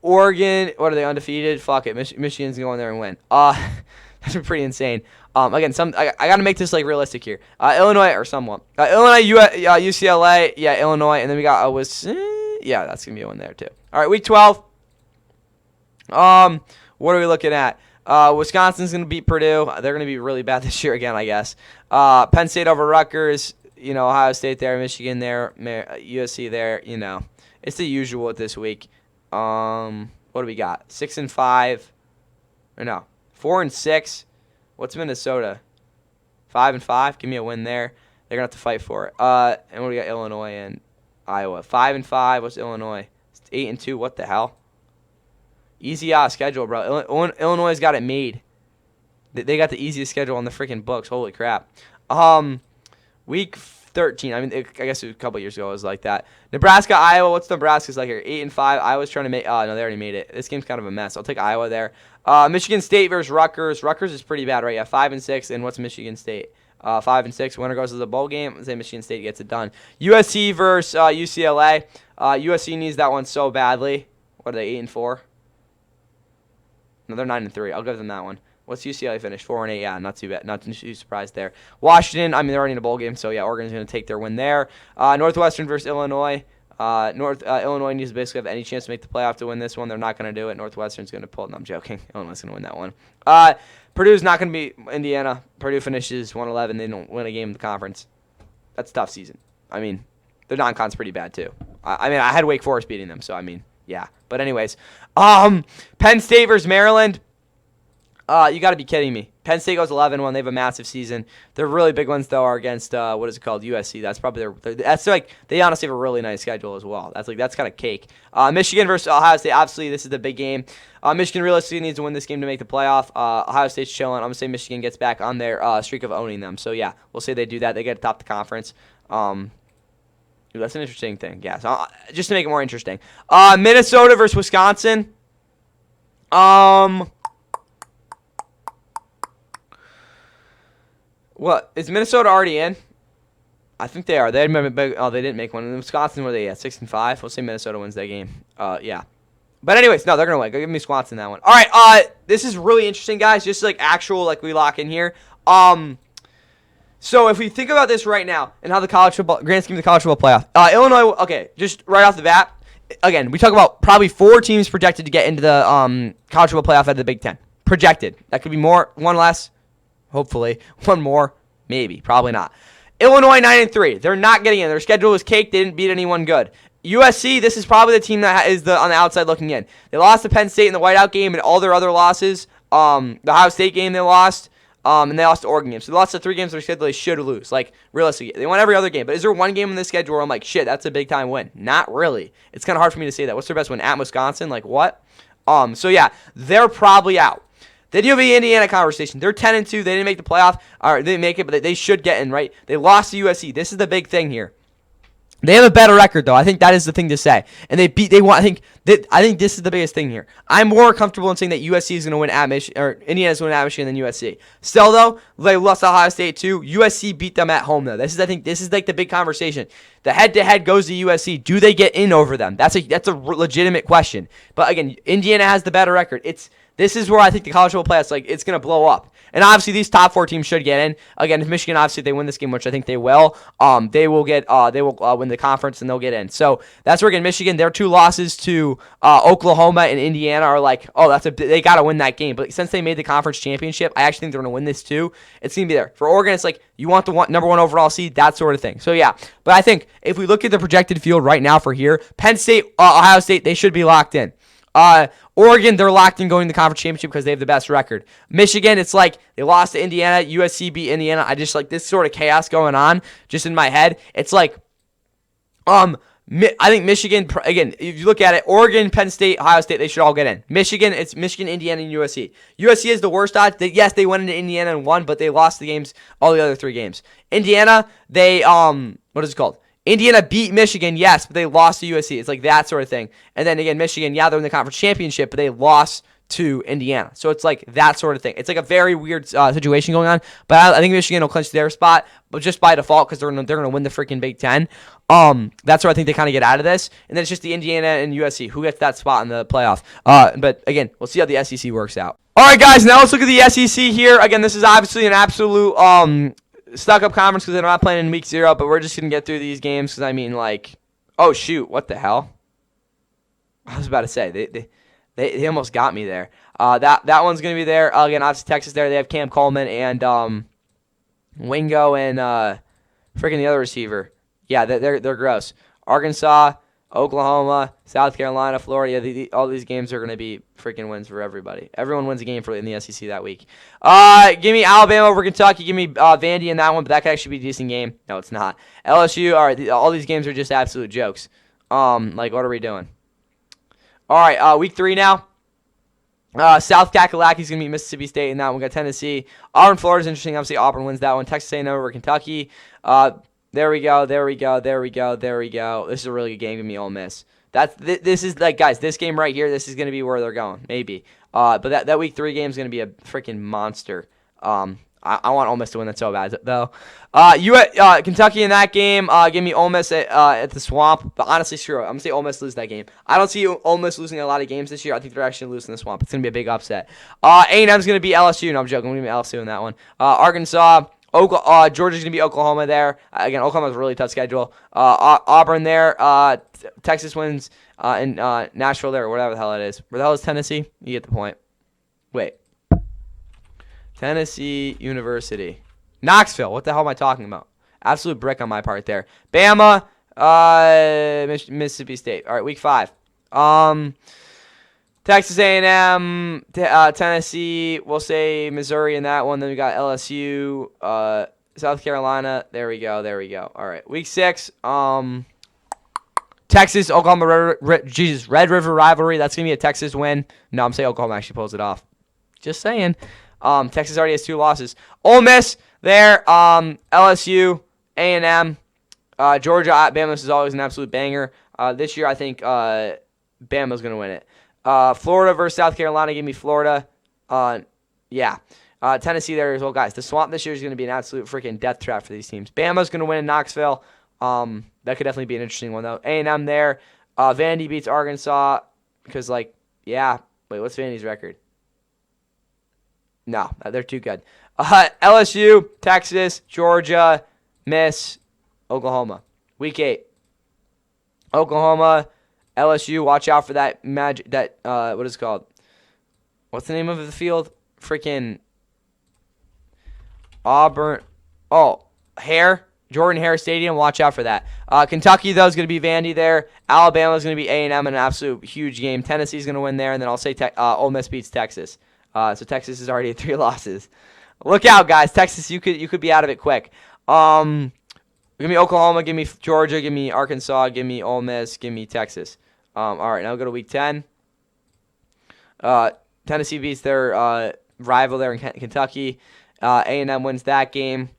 Oregon, what are they, undefeated? Fuck it. Michigan's going there and win. That's pretty insane. Again, I got to make this like realistic here. Illinois or somewhat. Illinois, UCLA, yeah, Illinois, and then we got yeah, that's gonna be a win there too. All right, week 12. What are we looking at? Wisconsin's gonna beat Purdue. They're gonna be really bad this year again, I guess. Penn State over Rutgers. Ohio State there, Michigan there, USC there. It's the usual at this week. What do we got? 6-5, or no, 4-6. What's Minnesota? 5-5. Give me a win there. They're gonna have to fight for it. And what do we got? Illinois and Iowa. 5-5. What's Illinois? 8-2. What the hell? Easy schedule, bro. Illinois got it made. They got the easiest schedule on the freaking books. Holy crap. Week 13. I guess a couple years ago it was like that. Nebraska, Iowa. What's Nebraska's like here? 8-5. Iowa's trying to make. Oh no, they already made it. This game's kind of a mess. I'll take Iowa there. Michigan State versus Rutgers. Rutgers is pretty bad, right? Yeah, 5-6. And what's Michigan State? 5-6. Winner goes to the bowl game. Let's say Michigan State gets it done. USC versus UCLA. USC needs that one so badly. What are they? 8-4. No, they're 9-3. I'll give them that one. What's UCLA finish? 4-8. Yeah, not too bad. Not too surprised there. Washington. They're already in a bowl game, so yeah, Oregon's going to take their win there. Northwestern versus Illinois. Illinois needs to basically have any chance to make the playoff to win this one. They're not going to do it. Northwestern's going to pull it. No, I'm joking. Illinois going to win that one. Purdue's not going to beat Indiana. Purdue finishes 1-11. They don't win a game in the conference. That's a tough season. Their non-con's pretty bad too. I had Wake Forest beating them, so yeah. But anyways, Penn State versus Maryland. You got to be kidding me. Penn State goes 11-1. They have a massive season. Their really big ones though are against USC. That's probably they honestly have a really nice schedule as well. That's kind of cake. Michigan versus Ohio State. Obviously, this is the big game. Michigan realistically needs to win this game to make the playoff. Ohio State's chilling. I'm gonna say Michigan gets back on their streak of owning them. So yeah, we'll say they do that. They get to top the conference. That's an interesting thing. Yeah. So just to make it more interesting, Minnesota versus Wisconsin. What is Minnesota already in? I think they are. They didn't make one. In Wisconsin, were they at 6-5? We'll say Minnesota wins that game. Yeah. But anyways, no, they're gonna win. Go give me Wisconsin that one. All right. This is really interesting, guys. Just we lock in here. So if we think about this right now and how the college football grand scheme of the college football playoff, Illinois. Okay, just right off the bat. Again, we talk about probably 4 teams projected to get into the college football playoff out of the Big Ten. Projected. That could be more, one less. Hopefully. One more. Maybe. Probably not. Illinois 9-3. They're not getting in. Their schedule was cake. They didn't beat anyone good. USC, this is probably the team that is on the outside looking in. They lost to Penn State in the whiteout game and all their other losses. The Ohio State game they lost. And they lost to Oregon game. So they lost the 3 games their schedule they should lose. Realistically. They won every other game. But is there one game in this schedule where I'm like, shit, that's a big time win? Not really. It's kind of hard for me to say that. What's their best win? At Wisconsin? What? So yeah, they're probably out. Then you have the Indiana conversation. They're 10-2. They didn't make the playoff. Or they didn't make it, but they should get in, right? They lost to USC. This is the big thing here. They have a better record, though. I think that is the thing to say. And I think this is the biggest thing here. I'm more comfortable in saying that USC is going to win at Michigan, or Indiana's going to win at Michigan than USC. Still, though, they lost to Ohio State too. USC beat them at home, though. I think this is the big conversation. The head-to-head goes to USC. Do they get in over them? That's a legitimate question. But again, Indiana has the better record. This is where I think the college football playoffs, it's going to blow up. And obviously, these top 4 teams should get in. Again, if Michigan, obviously, if they win this game, which I think they will, they will win the conference and they'll get in. So that's where, again, Michigan, their 2 losses to Oklahoma and Indiana are they got to win that game. But since they made the conference championship, I actually think they're going to win this too. It's going to be there. For Oregon, it's you want the number 1 overall seed, that sort of thing. So yeah, but I think if we look at the projected field right now for here, Penn State, Ohio State, they should be locked in. Oregon, they're locked in going to the conference championship because they have the best record. Michigan, it's they lost to Indiana. USC beat Indiana. I just this sort of chaos going on just in my head. It's I think Michigan, again, if you look at it, Oregon, Penn State, Ohio State, they should all get in. Michigan, it's Michigan, Indiana, and USC. USC is the worst odds. Yes, they went into Indiana and won, but they lost the games, all the other 3 games. Indiana, they, what is it called? Indiana beat Michigan, yes, but they lost to USC. It's that sort of thing. And then again, Michigan, yeah, they're in the conference championship, but they lost to Indiana. So it's like that sort of thing. It's like a very weird situation going on. But I think Michigan will clinch their spot, but just by default because they're gonna win the freaking Big Ten. That's where I think they kind of get out of this. And then it's just the Indiana and USC who gets that spot in the playoff. But again, we'll see how the SEC works out. All right, guys. Now let's look at the SEC here. Again, this is obviously an absolute stuck-up conference because they're not playing in week 0. But we're just gonna get through these games because I mean, like, oh shoot, what the hell? I was about to say they almost got me there. That one's gonna be there again. Obviously Texas there. They have Cam Coleman and Wingo and freaking the other receiver. Yeah, they're gross. Arkansas, Oklahoma, South Carolina, Florida. Yeah, all these games are gonna be freaking wins for everybody. Everyone wins a game in the SEC that week. Give me Alabama over Kentucky. Give me Vandy in that one, but that could actually be a decent game. No, it's not. LSU. All right, all these games are just absolute jokes. Like what are we doing? All right, week 3 now. South Kakalaki is going to beat Mississippi State in that one. We got Tennessee. Auburn, Florida is interesting. Obviously, Auburn wins that one. Texas A&M over Kentucky. There we go. This is a really good game. Give me Ole Miss. This is like, guys, this game right here, this is going to be where they're going, maybe. But that week 3 game is going to be a freaking monster. I want Ole Miss to win that so bad, though. Kentucky in that game. Give me Ole Miss at the Swamp. But honestly, screw it. I'm going to say Ole Miss lose that game. I don't see Ole Miss losing a lot of games this year. I think they're actually losing the Swamp. It's going to be a big upset. A&M's going to be LSU. No, I'm joking. I'm going to be LSU in that one. Arkansas. Georgia's going to be Oklahoma there. Again, Oklahoma's a really tough schedule. Auburn there. Texas wins in Nashville there, or whatever the hell it is. Where the hell is Tennessee? You get the point. Wait. Tennessee University. Knoxville. What the hell am I talking about? Absolute brick on my part there. Bama. Mississippi State. All right, week 5. Texas A&M. Tennessee. We'll say Missouri in that one. Then we got LSU. South Carolina. There we go. All right, week 6. Texas, Oklahoma, Red River rivalry. That's going to be a Texas win. No, I'm saying Oklahoma actually pulls it off. Just saying. Texas already has 2 losses. Ole Miss there. LSU, A&M, Georgia. Bama is always an absolute banger. This year, I think Bama's going to win it. Florida versus South Carolina. Give me Florida. Tennessee there as well, guys. The Swamp this year is going to be an absolute freaking death trap for these teams. Bama's going to win in Knoxville. That could definitely be an interesting one, though. A&M there. Vandy beats Arkansas because, wait, what's Vandy's record? No, they're too good. LSU, Texas, Georgia, Miss, Oklahoma. Week 8. Oklahoma, LSU. Watch out for that magic. What is it called? What's the name of the field? Freaking Auburn. Oh, Jordan Hare Stadium. Watch out for that. Kentucky, though, is going to be Vandy there. Alabama is going to be A&M in an absolute huge game. Tennessee's going to win there, and then I'll say Ole Miss beats Texas. So Texas is already at 3 losses. Look out, guys. Texas, you could be out of it quick. Give me Oklahoma. Give me Georgia. Give me Arkansas. Give me Ole Miss. Give me Texas. All right, now we'll go to week 10. Tennessee beats their rival there in Kentucky. A&M wins that game.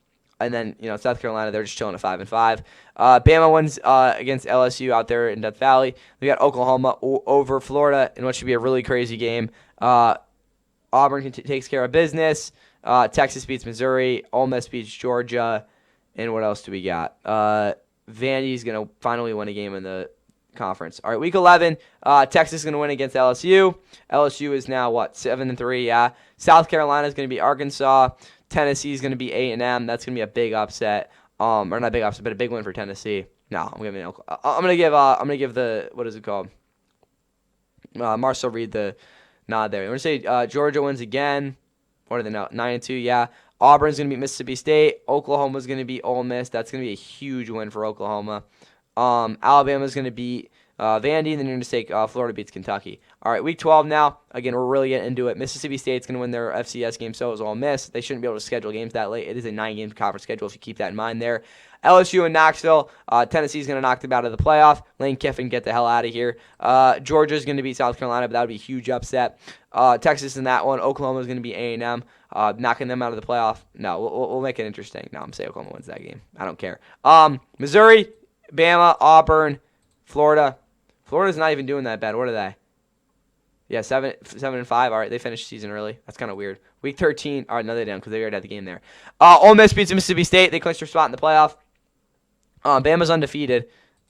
And then, South Carolina, they're just chilling at 5-5. Bama wins against LSU out there in Death Valley. We got Oklahoma over Florida in what should be a really crazy game. Auburn takes care of business. Texas beats Missouri. Ole Miss beats Georgia. And what else do we got? Vandy's going to finally win a game in the conference. All right, week 11. Texas is going to win against LSU. LSU is now, 7-3? Yeah. South Carolina is going to be Arkansas. Tennessee is going to be A&M. That's going to be a big upset. Or not a big upset, but a big win for Tennessee. No, I'm going to give the, what is it called? Marcel Reed the nod there. I'm going to say Georgia wins again. What are they now? 9-2, yeah. Auburn's going to beat Mississippi State. Oklahoma's going to beat Ole Miss. That's going to be a huge win for Oklahoma. Alabama's going to beat Vandy, and then you're going to take Florida beats Kentucky. All right, week 12 now. Again, we're really getting into it. Mississippi State's going to win their FCS game, so is Ole Miss. They shouldn't be able to schedule games that late. It is a 9-game conference schedule, if you keep that in mind there. LSU and Knoxville. Tennessee's going to knock them out of the playoff. Lane Kiffin, get the hell out of here. Georgia's going to beat South Carolina, but that would be a huge upset. Texas in that one. Oklahoma's going to be A&M, knocking them out of the playoff. No, we'll make it interesting. No, I'm saying Oklahoma wins that game. I don't care. Missouri, Bama, Auburn, Florida. Florida's not even doing that bad. What are they? Yeah, 7-5. All right, they finished the season early. That's kind of weird. Week 13. All right, no, they didn't because they already had the game there. Ole Miss beats Mississippi State. They clinched their spot in the playoff. Bama's undefeated.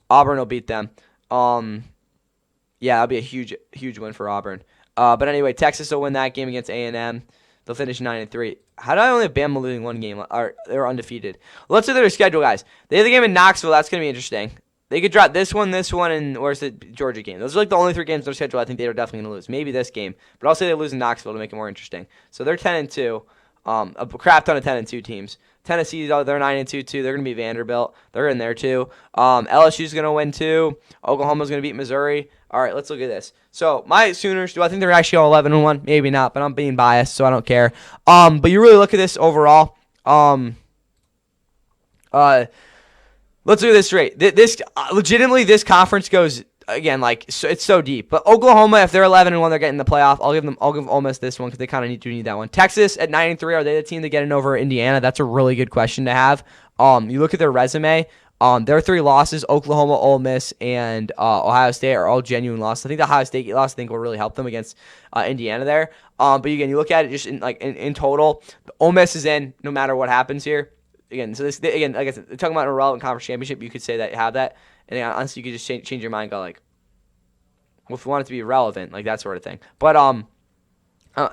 Auburn will beat them. Yeah, that'll be a huge win for Auburn. But anyway, Texas will win that game against A&M. They'll finish 9-3. How do I only have Bama losing one game? They're undefeated. Well, let's look at their schedule, guys. They have the game in Knoxville. That's going to be interesting. They could drop this one, and where's the Georgia game? Those are like the only 3 games on their schedule I think they're definitely going to lose. Maybe this game, but I'll say they lose in Knoxville to make it more interesting. So they're 10-2. A crap ton of 10-2 teams. Tennessee, they're 9-2 too. They're going to be Vanderbilt. They're in there too. LSU's going to win too. Oklahoma's going to beat Missouri. All right, let's look at this. So my Sooners, do I think they're actually all 11-1? Maybe not, but I'm being biased, so I don't care. But you really look at this overall. Let's look at this straight. This legitimately, this conference goes again it's so deep. But Oklahoma, if they're 11-1, they're getting the playoff. I'll give Ole Miss this one because they kind of need that one. Texas at 9-3, are they the team to get in over Indiana? That's a really good question to have. You look at their resume. Their 3 losses, Oklahoma, Ole Miss, and Ohio State, are all genuine losses. I think the Ohio State loss will really help them against Indiana there. But again, you look at it just in total. Ole Miss is in no matter what happens here. Again, so like I said, talking about an irrelevant conference championship, you could say that you have that, and honestly, you could just change your mind, and go well, if you want it to be relevant, that sort of thing. But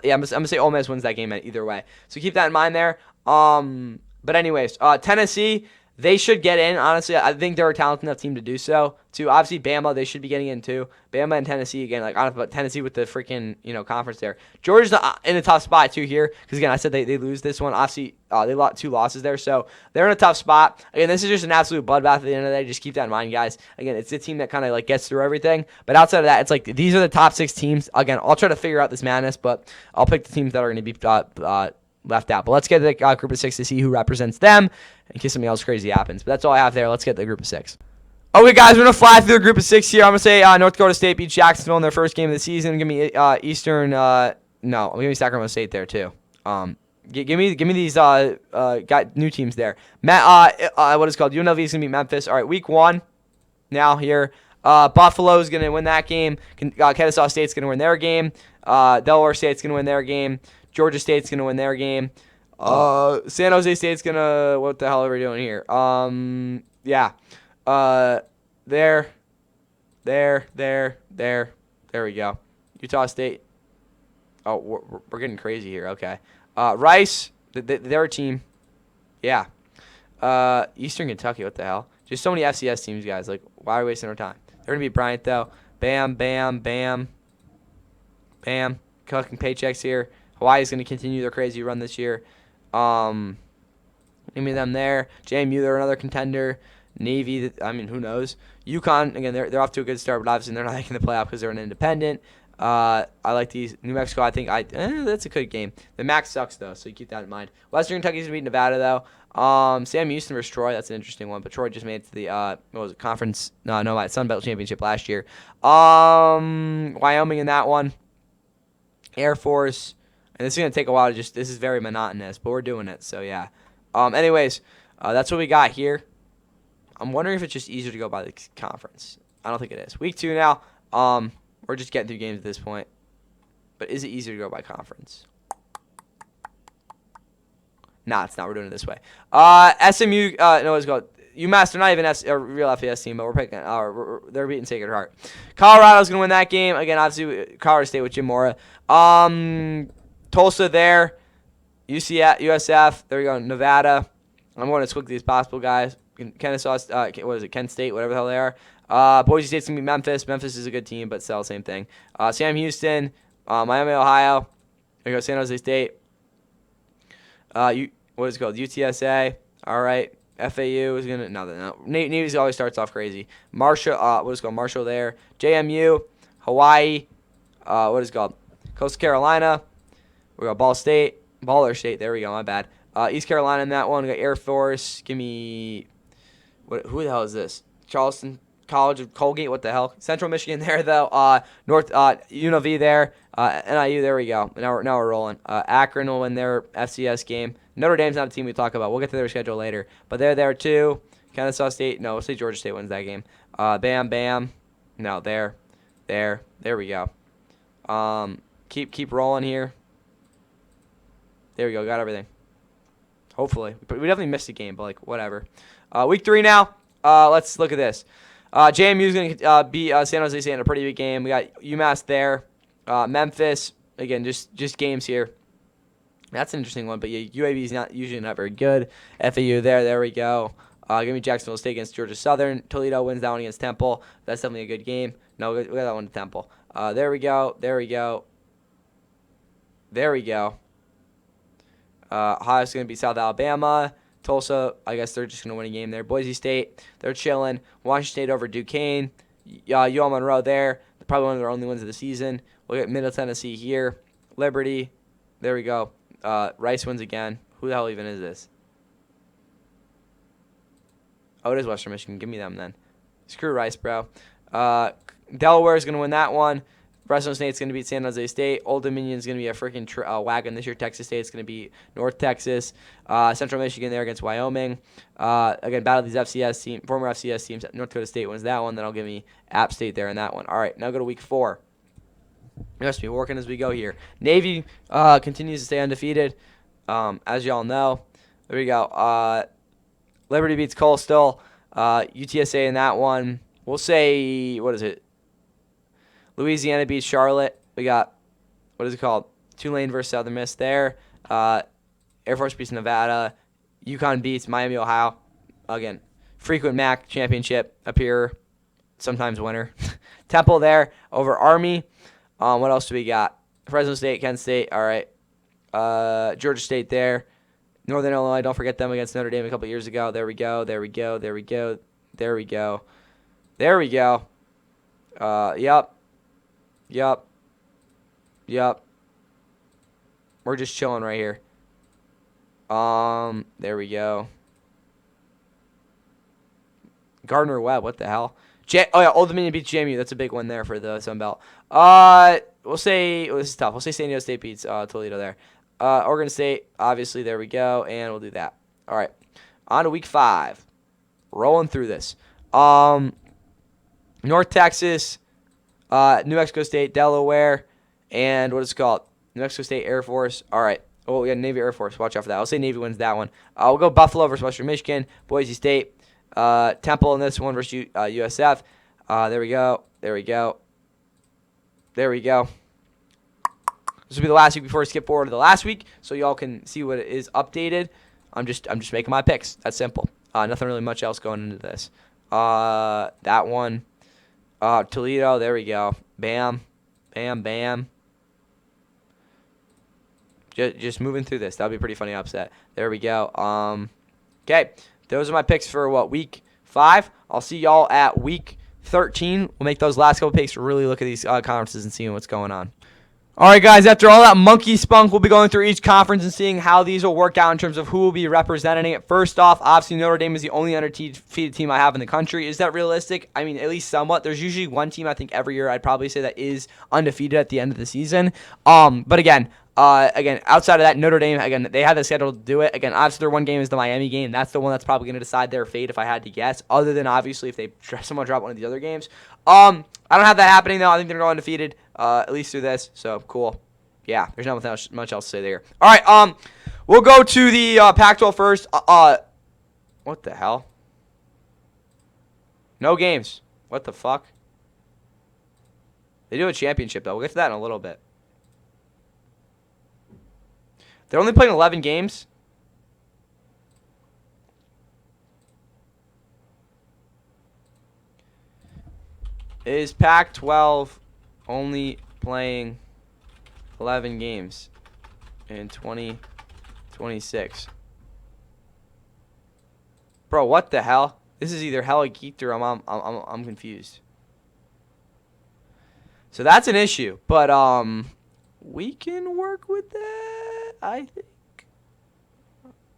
yeah, I'm gonna say Ole Miss wins that game either way. So keep that in mind there. But anyways, Tennessee. They should get in, honestly. I think they're a talented enough team to do so. Too, obviously, Bama, they should be getting in, too. Bama and Tennessee, again, honestly, but Tennessee with the freaking, conference there. Georgia's in a tough spot, too, here. Because, again, I said they lose this one. Obviously, they lost 2 losses there, so they're in a tough spot. Again, this is just an absolute bloodbath at the end of the day. Just keep that in mind, guys. Again, it's the team that kind of, gets through everything. But outside of that, it's these are the top 6 teams. Again, I'll try to figure out this madness, but I'll pick the teams that are going to be left out. But let's get to the group of 6 to see who represents them in case something else crazy happens. But that's all I have there. Let's get to the group of 6. Okay, guys, we're going to fly through the group of 6 here. I'm going to say North Dakota State beats Jacksonville in their first game of the season. Give me Eastern. No, give me Sacramento State there, too. Give me these got new teams there. What is it called? UNLV is going to beat Memphis. All right, week 1 now here. Buffalo's going to win that game. Kennesaw State's going to win their game. Delaware State's going to win their game. Georgia State's going to win their game. San Jose State's going to... What the hell are we doing here? Yeah. There we go. Utah State. Oh, we're getting crazy here. Okay. Rice, they're a team. Yeah. Eastern Kentucky, what the hell? Just so many FCS teams, guys. Why are we wasting our time? They're going to be Bryant, though. Bam, bam, bam. Bam. Collecting paychecks here. Hawaii's going to continue their crazy run this year. Give me them there. JMU, they're another contender. Navy, who knows? UConn, again, they're off to a good start, but obviously they're not making the playoff because they're an independent. I like these. New Mexico, I think that's a good game. The MAC sucks, though, so you keep that in mind. Western Kentucky's going to beat Nevada, though. Sam Houston versus Troy, that's an interesting one, but Troy just made it to the conference, Sun Belt Championship last year. Wyoming in that one. Air Force. And this is going to take a while this is very monotonous, but we're doing it, so yeah. Anyways, that's what we got here. I'm wondering if it's just easier to go by the conference. I don't think it is. Week 2 now. We're just getting through games at this point. But is it easier to go by conference? Nah, it's not. We're doing it this way. SMU, no, it's called UMass. They're not even a real FBS team, but we're picking. They're beating Sacred Heart. Colorado's gonna win that game again. Obviously, Colorado State with Jim Mora. Tulsa there. USF. There we go. Nevada. I'm going as quickly as possible, guys. Kennesaw. What is it? Kent State. Whatever the hell they are. Boise State's gonna be Memphis. Memphis is a good team, but still same thing. Sam Houston. Miami, Ohio. There you go. San Jose State. What is it called? UTSA. All right. FAU is gonna no. Navy's always starts off crazy. Marshall. What is it called? Marshall there. JMU. Hawaii. What is it called? Coastal Carolina. We got Baller State. There we go. My bad. East Carolina in that one. We got Air Force. Give me. Who the hell is this? Charleston College of Colgate. What the hell? Central Michigan there though. North UNLV there. NIU. There we go. Now we're rolling. Akron will win their FCS game. Notre Dame's not a team we talk about. We'll get to their schedule later. But they're there too. Kennesaw State. No, we'll say Georgia State wins that game. Bam. No, there we go. Keep rolling here. There we go. Got everything. Hopefully. But we definitely missed a game, but, like, whatever. Week 3 now. Let's look at this. JMU is going to beat San Jose State in a pretty big game. We got UMass there. Memphis. Again, just games here. That's an interesting one, but yeah, UAB is usually not very good. FAU there we go. Give me Jacksonville State against Georgia Southern. Toledo wins that one against Temple. That's definitely a good game. No, we got that one to Temple. There we go. Ohio's going to beat South Alabama. Tulsa, I guess they're just going to win a game there. Boise State, they're chilling. Washington State over Duquesne. UL Monroe there. Probably one of their only wins of the season. We'll get Middle Tennessee here. Liberty, there we go. Rice wins again. Who the hell even is this? Oh, it is Western Michigan. Give me them then. Screw Rice, bro. Delaware is going to win that one. Fresno State's going to beat San Jose State. Old Dominion's going to be a freaking wagon this year. Texas State's going to beat North Texas. Central Michigan there against Wyoming. Again, battle these FCS teams, former FCS teams. North Dakota State wins that one. Then I'll give me App State there in that one. All right, now go to week 4. We must be working as we go here. Navy continues to stay undefeated, as y'all know. There we go. Liberty beats Coastal. UTSA in that one. We'll say, what is it? Louisiana beats Charlotte. We got, what is it called? Tulane versus Southern Miss there. Air Force beats Nevada. UConn beats Miami, Ohio. Again, frequent MAC championship up here. Sometimes winner. Temple there over Army. What else do we got? Fresno State, Kent State. All right. Georgia State there. Northern Illinois, don't forget them against Notre Dame a couple years ago. There we go. Yep. We're just chilling right here. There we go. Gardner Webb, what the hell? Old Dominion beats JMU. That's a big one there for the Sun Belt. We'll say, this is tough. We'll say San Diego State beats Toledo there. Oregon State, obviously, there we go, and we'll do that. All right, on to week 5. Rolling through this. North Texas, New Mexico State, Delaware, and what is it called? New Mexico State Air Force. All right. Oh, we got Navy Air Force. Watch out for that. I'll say Navy wins that one. We'll go Buffalo versus Western Michigan, Boise State, Temple in this one versus USF. There we go. This will be the last week before we skip forward to the last week, so y'all can see what is updated. I'm just making my picks. That's simple. Nothing really much else going into this. That one. Toledo. There we go. Bam. Just moving through this. That'll be a pretty funny upset. There we go. Okay. Those are my picks for week 5. I'll see y'all at week 13. We'll make those last couple picks to really look at these conferences and seeing what's going on. All right, guys, after all that monkey spunk, we'll be going through each conference and seeing how these will work out in terms of who will be representing it. First off, obviously, Notre Dame is the only undefeated team I have in the country. Is that realistic? I mean, at least somewhat. There's usually one team, I think, every year I'd probably say that is undefeated at the end of the season. But again, outside of that, Notre Dame, again, they had the schedule to do it. Again, obviously, their one game is the Miami game. That's the one that's probably going to decide their fate if I had to guess, other than, obviously, if they someone drop one of the other games. I don't have that happening, though. I think they're going undefeated, at least through this. So, cool. Yeah, there's not much else to say there. All right, we'll go to the Pac-12 first. What the hell? No games. What the fuck? They do a championship, though. We'll get to that in a little bit. They're only playing 11 games. Is Pac-12 only playing 11 games in 2026? Bro, what the hell? This is either hella geeked or I'm confused. So that's an issue, but we can work with that, I think.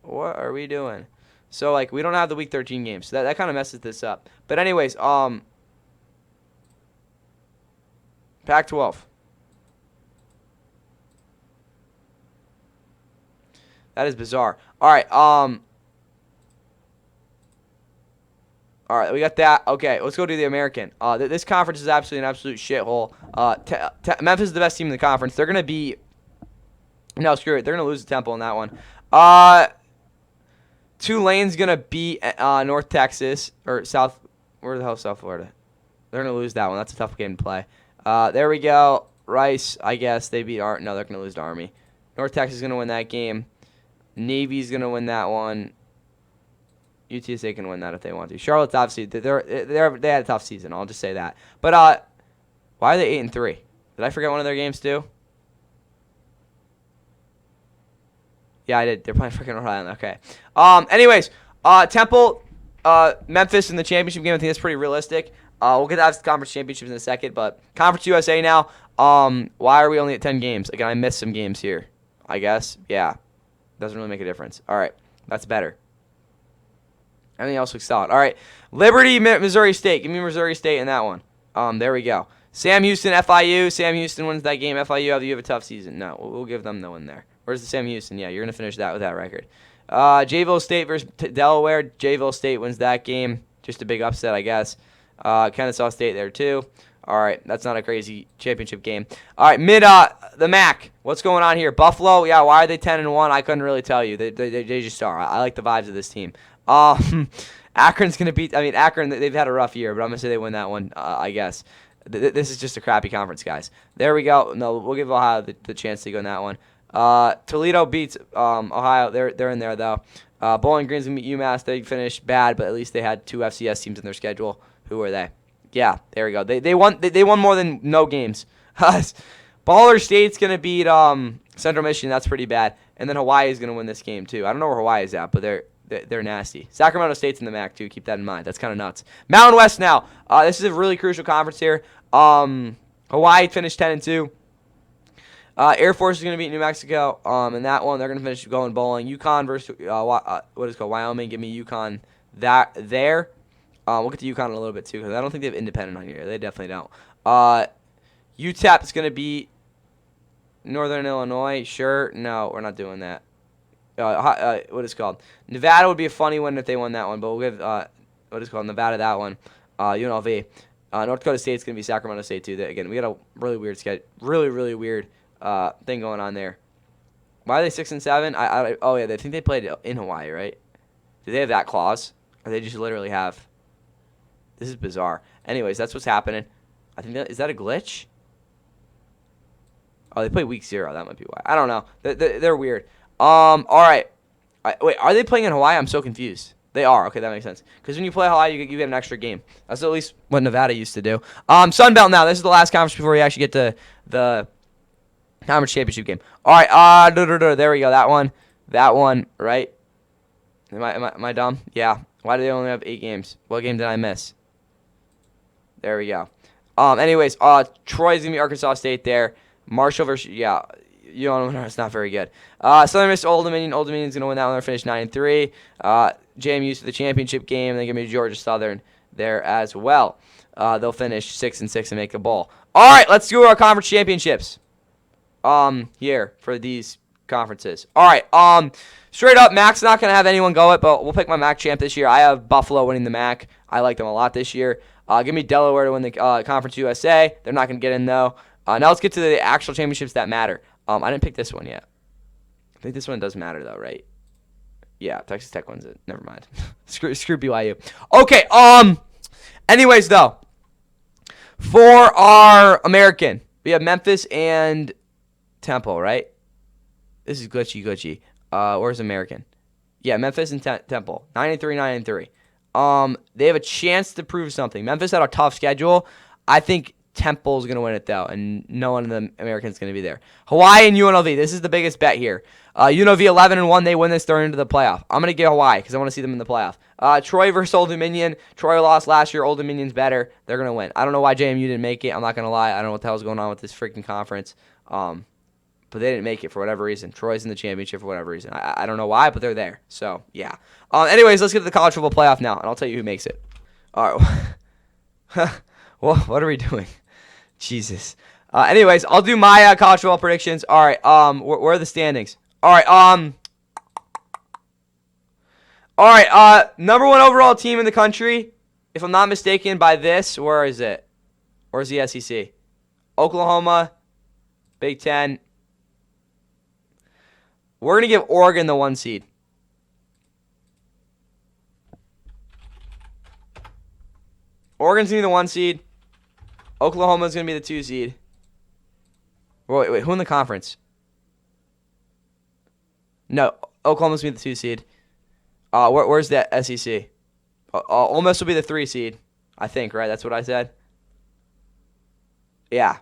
What are we doing? So like we don't have the week 13 games. So that kind of messes this up. But anyways, Pac-12. That is bizarre. All right. All right, we got that. Okay, let's go to the American. This conference is absolutely an absolute shithole. Memphis is the best team in the conference. They're gonna be no, screw it. They're gonna lose to Temple in that one. Tulane's gonna beat North Texas or South. Where the hell is South Florida? They're gonna lose that one. That's a tough game to play. There we go. Rice, I guess they beat No, they're gonna lose to Army. North Texas is gonna win that game. Navy's gonna win that one. UTSA can win that if they want to. Charlotte's obviously they had a tough season. I'll just say that. But why are they 8-3? Did I forget one of their games too? Yeah, I did. They're playing freaking Rhode Island. Okay. Anyways, Temple, Memphis in the championship game. I think that's pretty realistic. We'll get to the conference championships in a second, but Conference USA now. Why are we only at 10 games? Again, I missed some games here. I guess. Yeah. Doesn't really make a difference. All right. That's better. Everything else looks solid. All right. Liberty, Missouri State. Give me Missouri State in that one. There we go. Sam Houston, FIU. Sam Houston wins that game. FIU, you have a tough season. No, we'll give them the win there. Where's the Sam Houston? Yeah, you're going to finish that with that record. Jayville State versus Delaware. Jayville State wins that game. Just a big upset, I guess. Kennesaw State there, too. All right, that's not a crazy championship game. All right, the MAC. What's going on here? Buffalo, yeah, why are they 10-1? I couldn't really tell you. They just are. I like the vibes of this team. Akron's going to beat, Akron, they've had a rough year, but I'm going to say they win that one, I guess. This is just a crappy conference, guys. There we go. No, we'll give Ohio the chance to go in that one. Toledo beats Ohio. They're in there, though. Bowling Green's going to beat UMass. They finished bad, but at least they had 2 FCS teams in their schedule. Who are they? Yeah, there we go. They won more than no games. Baller State's going to beat Central Michigan. That's pretty bad. And then Hawaii is going to win this game, too. I don't know where Hawaii is at, but they're nasty. Sacramento State's in the MAC, too. Keep that in mind. That's kind of nuts. Mountain West now. This is a really crucial conference here. Hawaii finished 10-2. Air Force is going to beat New Mexico. In that one, they're going to finish going bowling. UConn versus what is it called? Wyoming. Give me UConn there. We'll get to UConn in a little bit, too, because I don't think they have independent on here. They definitely don't. UTEP is going to beat Northern Illinois. Sure. No, we're not doing that. What is it called? Nevada would be a funny one if they won that one, but we'll give what is it called? Nevada that one. UNLV. North Dakota State's going to be Sacramento State, too. Again, we got a really weird schedule. Really weird thing going on there. Why are they 6-7? Oh, yeah, they think they played in Hawaii, right? Do they have that clause? Or they just literally have... This is bizarre. Anyways, that's what's happening. I think is that a glitch? Oh, they play week 0. That might be why. I don't know. They're weird. All right. Wait, are they playing in Hawaii? I'm so confused. They are. Okay, that makes sense. Because when you play Hawaii, you get an extra game. That's at least what Nevada used to do. Sun Belt now. This is the last conference before we actually get to the conference championship game. All right. There we go. That one. Right. Am I dumb? Yeah. Why do they only have 8 games? What game did I miss? There we go. Anyways, Troy's going to be Arkansas State there. Marshall versus, yeah, you don't know, it's not very good. Southern Miss, Old Dominion. Old Dominion's going to win that one. They're finished 9-3. JMU's to the championship game. They give me Georgia Southern there as well. They'll finish 6-6 and make the bowl. All right, let's do our conference championships. Here for these conferences. All right, straight up, MAC's not going to have anyone go it, but we'll pick my MAC champ this year. I have Buffalo winning the MAC. I like them a lot this year. Give me Delaware to win the Conference USA. They're not going to get in, though. Now let's get to the actual championships that matter. I didn't pick this one yet. I think this one does matter, though, right? Yeah, Texas Tech wins it. Never mind. screw BYU. Okay, anyways, though, for our American, we have Memphis and Temple, right? This is glitchy. Where's American? Yeah, Memphis and Temple. 9-3. They have a chance to prove something. Memphis had a tough schedule. I think Temple's going to win it, though, and no one of the Americans is going to be there. Hawaii and UNLV. This is the biggest bet here. UNLV 11-1. They win this, they're into the playoff. I'm going to get Hawaii because I want to see them in the playoff. Troy versus Old Dominion. Troy lost last year. Old Dominion's better. They're going to win. I don't know why JMU didn't make it. I'm not going to lie. I don't know what the hell's going on with this freaking conference. But they didn't make it for whatever reason. Troy's in the championship for whatever reason. I don't know why, but they're there. So, yeah. Anyways, let's get to the college football playoff now, and I'll tell you who makes it. All right. Well, what are we doing? Jesus. Anyways, I'll do my college football predictions. All right. Where are the standings? All right. All right. Number 1 overall team in the country, if I'm not mistaken, by this, where is it? Where's the SEC? Oklahoma, Big Ten. We're going to give Oregon the 1 seed. Oregon's going to be the 1 seed. Oklahoma's going to be the 2 seed. Wait, who in the conference? No, Oklahoma's going to be the 2 seed. Where's the SEC? Ole Miss will be the 3 seed, I think, right? That's what I said? Yeah.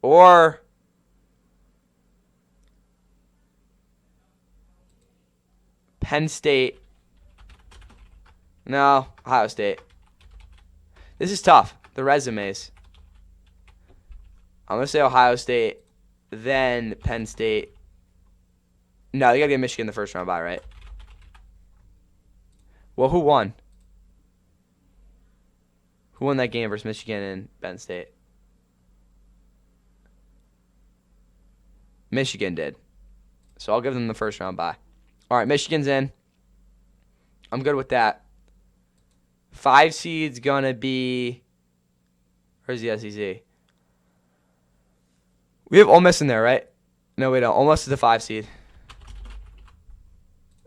Or Penn State. No, Ohio State. This is tough. The resumes. I'm going to say Ohio State, then Penn State. No, they got to get Michigan the first round bye, right? Well, who won? Who won that game versus Michigan and Penn State? Michigan did. So I'll give them the first round bye. All right, Michigan's in. I'm good with that. 5 seed's going to be... Where's the SEC? We have Ole Miss in there, right? No, we don't. Ole Miss is the 5 seed.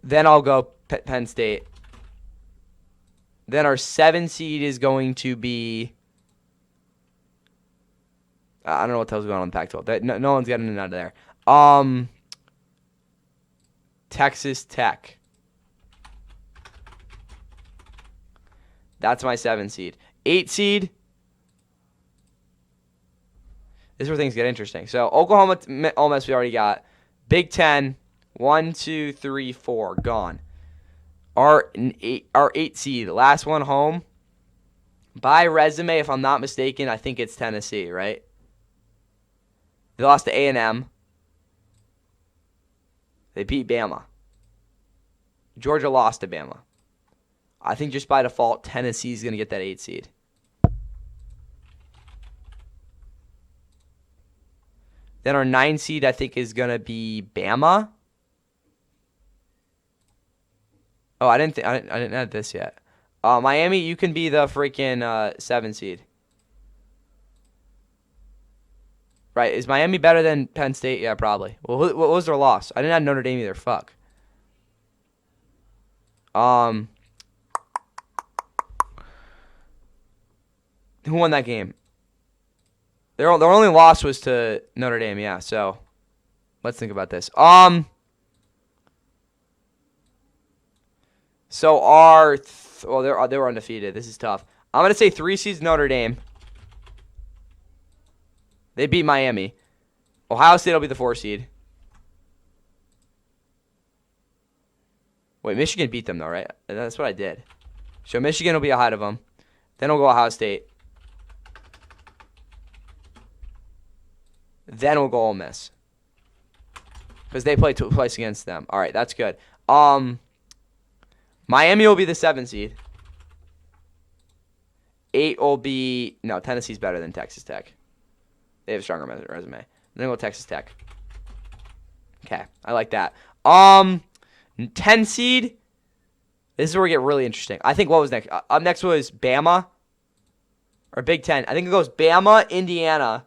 Then I'll go Penn State. Then our 7 seed is going to be... I don't know what the hell's going on in the Pac-12. No one's getting it out of there. Texas Tech. That's my 7 seed. 8 seed. This is where things get interesting. So Oklahoma, Ole Miss, we already got. Big Ten, 1, 2, 3, 4, gone. Our 8 seed, last one home. By resume, if I'm not mistaken, I think it's Tennessee, right? They lost to A&M. They beat Bama. Georgia lost to Bama. I think just by default, Tennessee's going to get that 8 seed. Then our 9 seed, I think, is going to be Bama. Oh, I didn't add this yet. Miami, you can be the freaking 7 seed. Right, is Miami better than Penn State? Yeah, probably. Well, what was their loss? I didn't add Notre Dame either. Fuck. Who won that game? Their only loss was to Notre Dame, yeah. So, let's think about this. So our they were undefeated. This is tough. I'm gonna say 3 seeds Notre Dame. They beat Miami. Ohio State will be the 4 seed. Wait, Michigan beat them though, right? That's what I did. So Michigan will be ahead of them. Then we'll go Ohio State. Then we'll go Ole Miss. Because they play twice against them. All right, that's good. Miami will be the 7 seed. 8 will be... No, Tennessee's better than Texas Tech. They have a stronger resume. Then we'll go Texas Tech. Okay, I like that. 10 seed. This is where we get really interesting. I think what was next? Up next was Bama. Or Big Ten. I think it goes Bama, Indiana.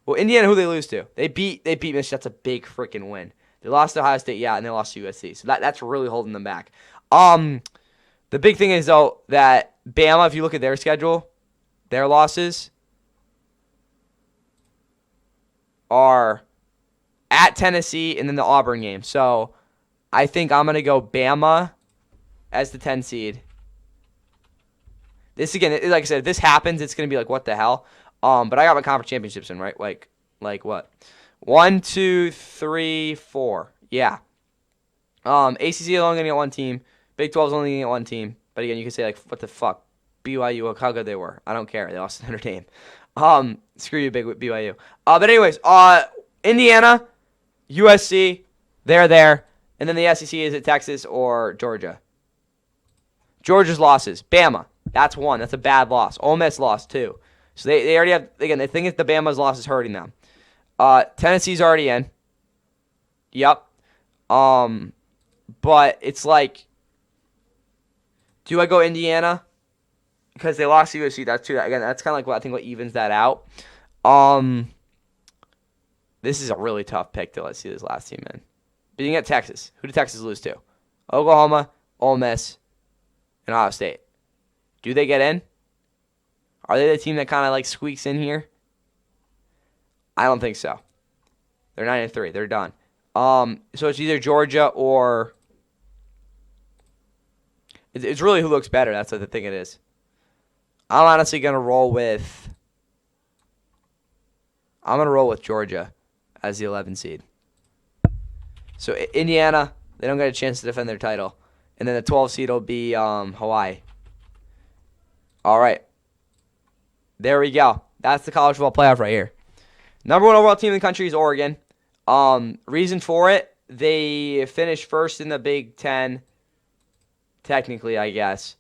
Well, Indiana, who they lose to? They beat Michigan. That's a big freaking win. They lost to Ohio State, yeah, and they lost to USC. So that's really holding them back. The big thing is, though, that Bama, if you look at their schedule, their losses are at Tennessee and then the Auburn game. So I think I'm going to go Bama as the 10 seed. This, again, like I said, if this happens, it's going to be like, what the hell? But I got my conference championships in, right? Like what? 1, 2, 3, 4. Yeah. ACC is only going to get 1 team. Big 12 is only going to get 1 team. But again, you can say, like, what the fuck? BYU, look how good they were. I don't care. They lost to Notre Dame. Screw you, big BYU. But anyways, Indiana, USC, they're there. And then the SEC is at Texas or Georgia. Georgia's losses. Bama. That's 1. That's a bad loss. Ole Miss lost 2. So they already have, again, they think the Bama's loss is hurting them. Tennessee's already in. Yep. But it's like, do I go Indiana? because they lost to USC. That's true. Again, that's kind of like what evens that out. This is a really tough pick to let's see this last team in. Being at Texas. Who did Texas lose to? Oklahoma, Ole Miss, and Ohio State. Do they get in? Are they the team that kind of like squeaks in here? I don't think so. They're 9-3. They're done. So it's either Georgia or it's really who looks better. That's what the thing it is. I'm honestly gonna roll with Georgia as the 11 seed. So Indiana, they don't get a chance to defend their title, and then the 12 seed will be Hawaii. All right, there we go. That's the college football playoff right here. Number 1 overall team in the country is Oregon. Reason for it, they finished first in the Big Ten, technically, I guess.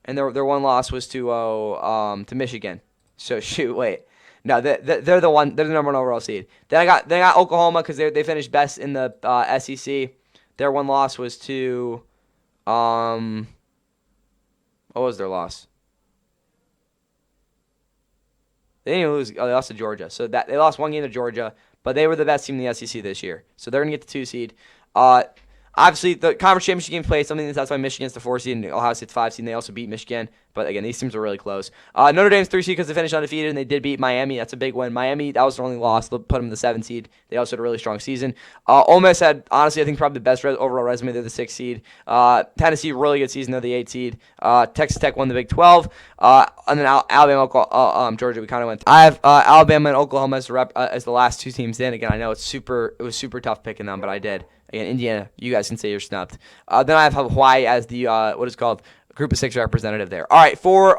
And their one loss was to Michigan. So shoot, wait. No, they're the number 1 overall seed. Then I got Oklahoma because they finished best in the SEC. Their one loss was to what was their loss? They didn't even lose. Oh, they lost to Georgia. So that they lost one game to Georgia, but they were the best team in the SEC this year. So they're gonna get the 2 seed. Obviously, the conference championship game played something that's why Michigan's the 4 seed and Ohio State's 5 seed. And they also beat Michigan, but again, these teams are really close. Notre Dame's 3 seed because they finished undefeated and they did beat Miami. That's a big win. Miami, that was their only loss. They'll put them in the 7 seed. They also had a really strong season. Ole Miss had, honestly, I think probably the best overall resume. They're the 6 seed. Tennessee, really good season. They're the 8 seed. Texas Tech won the Big 12. And then Alabama, Georgia. We kind of went. I have Alabama and Oklahoma as the last 2 teams in. Again, I know it was super tough picking them, but I did. Again, Indiana, you guys can say you're snubbed. Then I have Hawaii as the what is called Group of 6 representative there. All right, for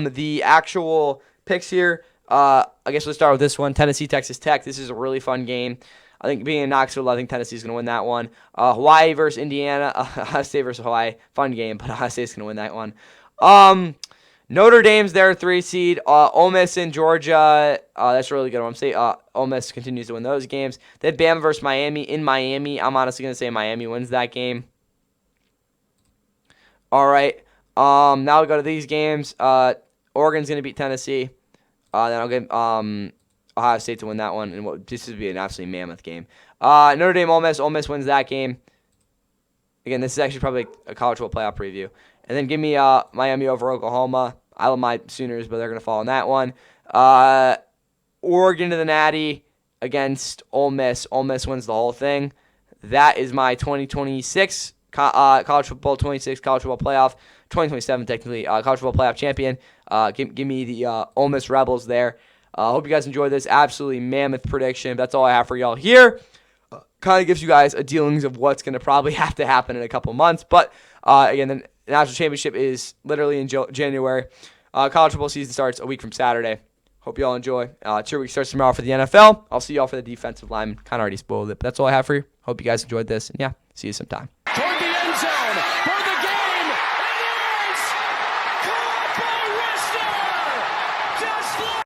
the actual picks here, I guess we'll start with this one: Tennessee, Texas Tech. This is a really fun game. I think being in Knoxville, I think Tennessee's going to win that one. Hawaii versus Indiana, Ohio State versus Hawaii, fun game, but Ohio State's going to win that one. Notre Dame's their 3 seed. Ole Miss and Georgia. That's a really good one. I'm saying Ole Miss continues to win those games. Then Bama versus Miami in Miami. I'm honestly going to say Miami wins that game. All right. Now we go to these games. Oregon's going to beat Tennessee. Then I'll give Ohio State to win that one. And this would be an absolutely mammoth game. Notre Dame, Ole Miss. Ole Miss wins that game. Again, this is actually probably a college football playoff preview. And then give me Miami over Oklahoma. I love my Sooners, but they're going to fall in that one. Oregon to the Natty against Ole Miss. Ole Miss wins the whole thing. That is my 2026 college football 26 college football playoff. 2027 technically college football playoff champion. Give me the Ole Miss Rebels there. Hope you guys enjoyed this absolutely mammoth prediction. That's all I have for y'all here. Kind of gives you guys a dealings of what's going to probably have to happen in a couple months. But again, the national championship is literally in January. College football season starts a week from Saturday. Hope you all enjoy. 2 weeks starts tomorrow for the NFL. I'll see you all for the defensive line. Kind of already spoiled it, but that's all I have for you. Hope you guys enjoyed this. And yeah, see you sometime. Toward the end zone.